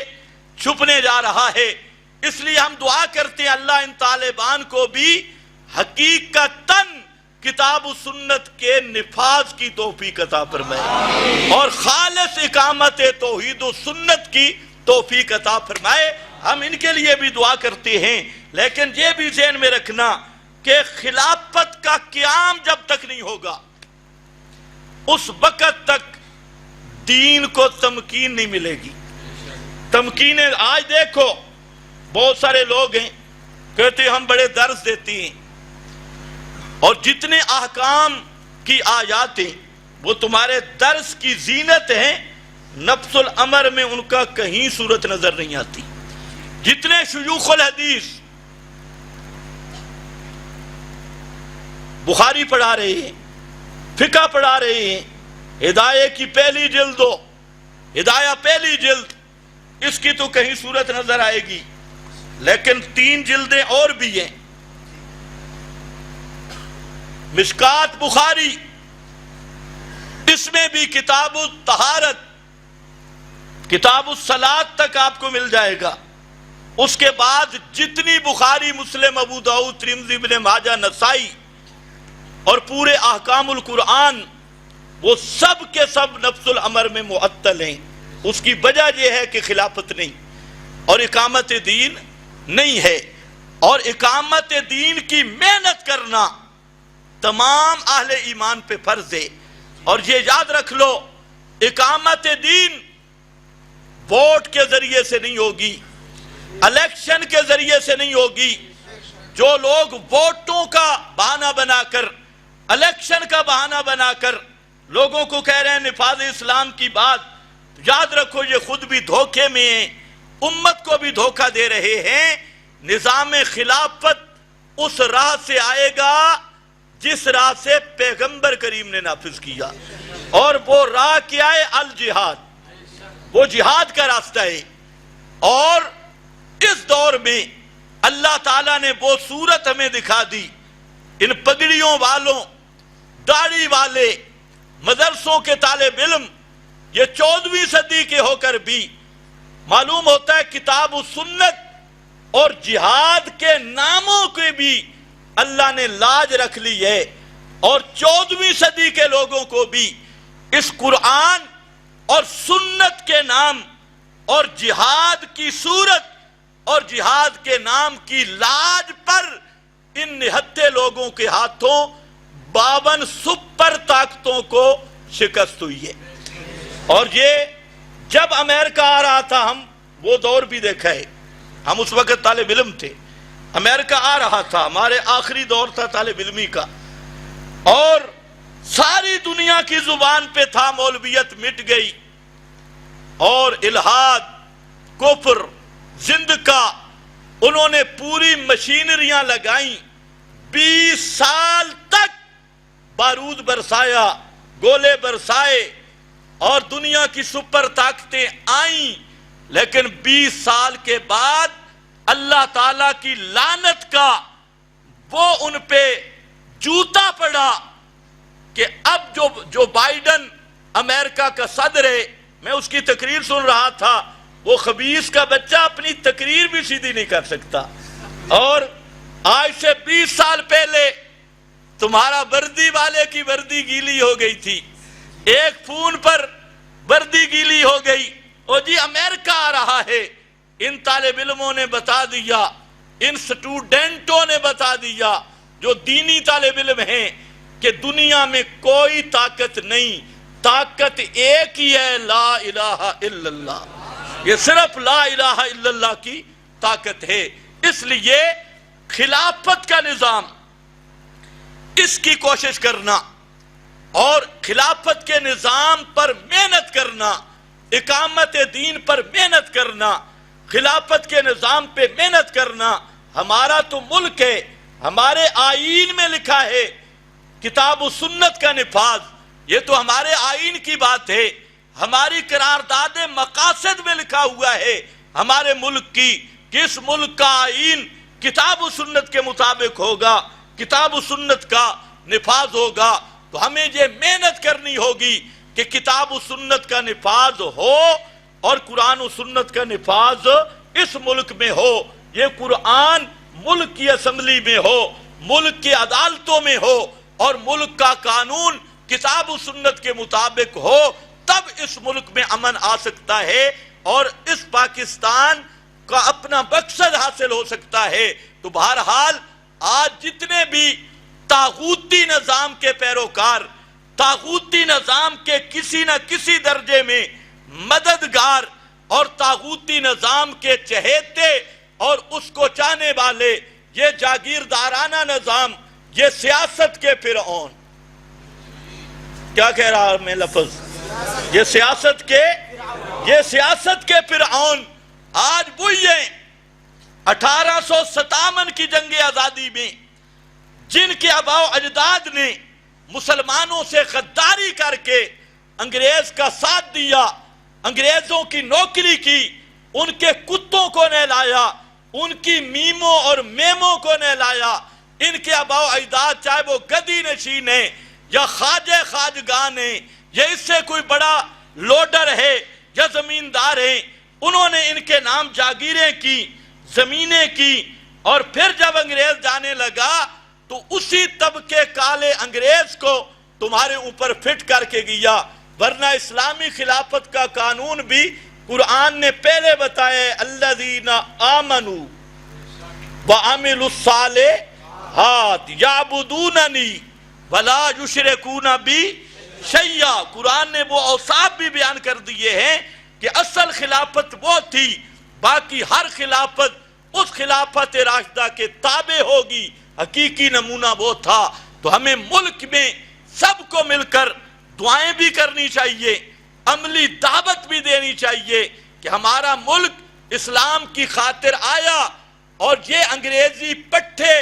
چھپنے جا رہا ہے۔ اس لیے ہم دعا کرتے ہیں اللہ ان طالبان کو بھی حقیقتاً کتاب و سنت کے نفاذ کی توفیق عطا فرمائے، اور خالص اقامت توحید و سنت کی توفیق عطا فرمائے۔ ہم ان کے لیے بھی دعا کرتے ہیں، لیکن یہ بھی ذہن میں رکھنا کہ خلافت کا قیام جب تک نہیں ہوگا، اس وقت تک دین کو تمکین نہیں ملے گی۔ تمکین آج دیکھو بہت سارے لوگ ہیں کہتے ہیں ہم بڑے درس دیتے ہیں، اور جتنے احکام کی آیات ہیں وہ تمہارے درس کی زینت ہیں، نفس الامر میں ان کا کہیں صورت نظر نہیں آتی۔ جتنے شیوخ الحدیث بخاری پڑھا رہے ہیں، فقہ پڑھا رہے ہیں، ہدایہ کی پہلی جلد ہو، ہدایہ پہلی جلد، اس کی تو کہیں صورت نظر آئے گی، لیکن 3 جلدیں اور بھی ہیں۔ مشکات بخاری، اس میں بھی کتاب الطہارت، کتاب الصلاۃ تک آپ کو مل جائے گا۔ اس کے بعد جتنی بخاری، مسلم، ابو داؤد، ترمذی، ابن ماجہ، نسائی اور پورے احکام القرآن، وہ سب کے سب نفس الامر میں معطل ہیں۔ اس کی وجہ یہ ہے کہ خلافت نہیں اور اقامت دین نہیں ہے، اور اقامت دین کی محنت کرنا تمام اہل ایمان پہ فرض ہے۔ اور یہ یاد رکھ لو، اقامت دین ووٹ کے ذریعے سے نہیں ہوگی، الیکشن کے ذریعے سے نہیں ہوگی۔ جو لوگ ووٹوں کا بہانہ بنا کر، الیکشن کا بہانہ بنا کر لوگوں کو کہہ رہے ہیں نفاذ اسلام کی بات، یاد رکھو یہ خود بھی دھوکے میں ہیں، امت کو بھی دھوکہ دے رہے ہیں۔ نظام خلافت اس راہ سے آئے گا جس راہ سے پیغمبر کریم نے نافذ کیا، اور وہ راہ کیا ہے؟ الجہاد، وہ جہاد کا راستہ ہے۔ اور اس دور میں اللہ تعالیٰ نے وہ صورت ہمیں دکھا دی، ان پگڑیوں والوں، داڑھی والے، مدرسوں کے طالب علم، یہ 14ویں صدی کے ہو کر بھی معلوم ہوتا ہے کتاب و سنت اور جہاد کے ناموں کے بھی اللہ نے لاج رکھ لی ہے، اور 14ویں صدی کے لوگوں کو بھی اس قرآن اور سنت کے نام اور جہاد کی صورت اور جہاد کے نام کی لاج پر ان نہتے لوگوں کے ہاتھوں 52 سپر طاقتوں کو شکست ہوئی ہے۔ اور یہ جب امریکہ آ رہا تھا، ہم وہ دور بھی دیکھا ہے، ہم اس وقت طالب علم تھے، امریکہ آ رہا تھا، ہمارے آخری دور تھا طالب علمی کا، اور ساری دنیا کی زبان پہ تھا مولویت مٹ گئی، اور الہاد، کفر، زندقہ، انہوں نے پوری مشینریاں لگائیں، 20 سال تک بارود برسایا، گولے برسائے، اور دنیا کی سپر طاقتیں آئیں، لیکن 20 سال کے بعد اللہ تعالیٰ کی لعنت کا وہ ان پہ جوتا پڑا کہ اب جو بائیڈن امریکہ کا صدر ہے، میں اس کی تقریر سن رہا تھا، وہ خبیث کا بچہ اپنی تقریر بھی سیدھی نہیں کر سکتا، اور آج سے 20 سال پہلے تمہارا وردی والے کی وردی گیلی ہو گئی تھی، ایک فون پر وردی گیلی ہو گئی، اور جی امریکہ آ رہا ہے۔ ان طالب علموں نے بتا دیا، ان سٹوڈنٹوں نے بتا دیا جو دینی طالب علم ہیں کہ دنیا میں کوئی طاقت نہیں، طاقت ایک ہی ہے، لا الہ الا اللہ، یہ صرف لا الہ الا اللہ کی طاقت ہے۔ اس لیے خلافت کا نظام، اس کی کوشش کرنا اور خلافت کے نظام پر محنت کرنا، اقامت دین پر محنت کرنا، خلافت کے نظام پہ محنت کرنا، ہمارا تو ملک ہے، ہمارے آئین میں لکھا ہے کتاب و سنت کا نفاذ، یہ تو ہمارے آئین کی بات ہے، ہماری قرارداد مقاصد میں لکھا ہوا ہے ہمارے ملک کی کہ اس ملک کا آئین کتاب و سنت کے مطابق ہوگا، کتاب و سنت کا نفاذ ہوگا، تو ہمیں یہ محنت کرنی ہوگی کہ کتاب و سنت کا نفاذ ہو اور قرآن و سنت کا نفاذ اس ملک میں ہو، یہ قرآن ملک کی اسمبلی میں ہو، ملک کی عدالتوں میں ہو، اور ملک کا قانون کتاب و سنت کے مطابق ہو، تب اس ملک میں امن آ سکتا ہے اور اس پاکستان کا اپنا مقصد حاصل ہو سکتا ہے۔ تو بہرحال آج جتنے بھی طاغوتی نظام کے پیروکار، طاغوتی نظام کے کسی نہ کسی درجے میں مددگار اور طاغوتی نظام کے چہیتے اور اس کو چاہنے والے، یہ جاگیردارانہ نظام، یہ سیاست کے فرعون، کیا کہہ رہا میں لفظ، یہ سیاست کے فرعون آج وہی ہیں 1857 کی جنگ آزادی میں جن کے آباء و اجداد نے مسلمانوں سے غداری کر کے انگریز کا ساتھ دیا، انگریزوں کی نوکری کی، ان کے کتوں کو نہلایا، ان کی میموں اور میموں کو نہلایا، ان کے آباء و اجداد چاہے وہ گدی نشین ہیں یا خواجہ خواجگان ہیں یا اس سے کوئی بڑا لوڈر ہے یا زمیندار ہیں، انہوں نے ان کے نام جاگیریں کی، زمینیں کی، اور پھر جب انگریز جانے لگا تو اسی طبقے کالے انگریز کو تمہارے اوپر فٹ کر کے گیا، ورنہ اسلامی خلافت کا قانون بھی قرآن نے پہلے بتایا، الذین آمنوا وعملوا الصالحات یعبدوننی ولا یشرکون بی شیئا۔ قرآن نے وہ اوصاف بھی بیان کر دیے ہیں کہ اصل خلافت وہ تھی، باقی ہر خلافت اس خلافت راشدہ کے تابع ہوگی، حقیقی نمونہ وہ تھا۔ تو ہمیں ملک میں سب کو مل کر دعائیں بھی کرنی چاہیے، عملی دعوت بھی دینی چاہیے کہ ہمارا ملک اسلام کی خاطر آیا اور یہ انگریزی پٹھے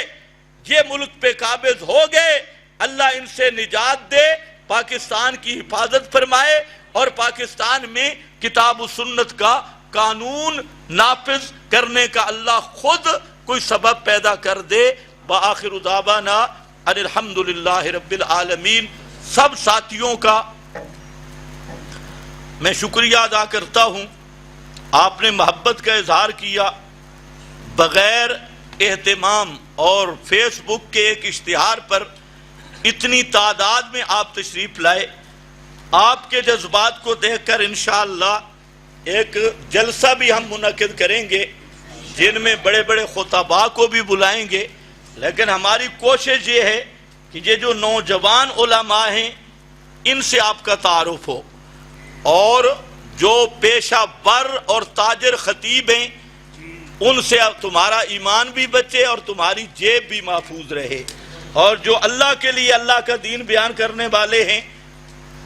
یہ ملک پہ قابض ہو گئے، اللہ ان سے نجات دے، پاکستان کی حفاظت فرمائے اور پاکستان میں کتاب و سنت کا قانون نافذ کرنے کا اللہ خود کوئی سبب پیدا کر دے۔ وآخر دعوانا ان الحمدللہ رب العالمین۔ سب ساتھیوں کا میں شکریہ ادا کرتا ہوں، آپ نے محبت کا اظہار کیا، بغیر اہتمام اور فیس بک کے ایک اشتہار پر اتنی تعداد میں آپ تشریف لائے۔ آپ کے جذبات کو دیکھ کر انشاءاللہ ایک جلسہ بھی ہم منعقد کریں گے جن میں بڑے بڑے خطباء کو بھی بلائیں گے، لیکن ہماری کوشش یہ ہے کہ یہ جو نوجوان علماء ہیں ان سے آپ کا تعارف ہو، اور جو پیشہ ور اور تاجر خطیب ہیں ان سے تمہارا ایمان بھی بچے اور تمہاری جیب بھی محفوظ رہے، اور جو اللہ کے لیے اللہ کا دین بیان کرنے والے ہیں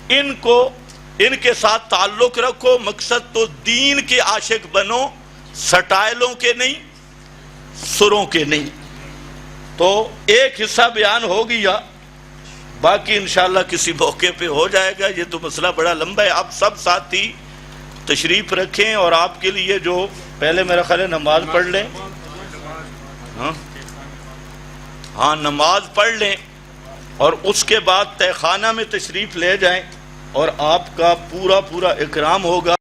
ان کے ساتھ تعلق رکھو۔ مقصد تو دین کے عاشق بنو، سٹائلوں کے نہیں، سروں کے نہیں۔ تو ایک حصہ بیان ہو گیا، باقی انشاءاللہ کسی موقع پہ ہو جائے گا، یہ تو مسئلہ بڑا لمبا ہے۔ آپ سب ساتھی تشریف رکھیں، اور آپ کے لیے جو پہلے میرا خیال ہے نماز پڑھ لیں، ہاں نماز پڑھ لیں، اور اس کے بعد تہخانہ میں تشریف لے جائیں، اور آپ کا پورا اکرام ہوگا۔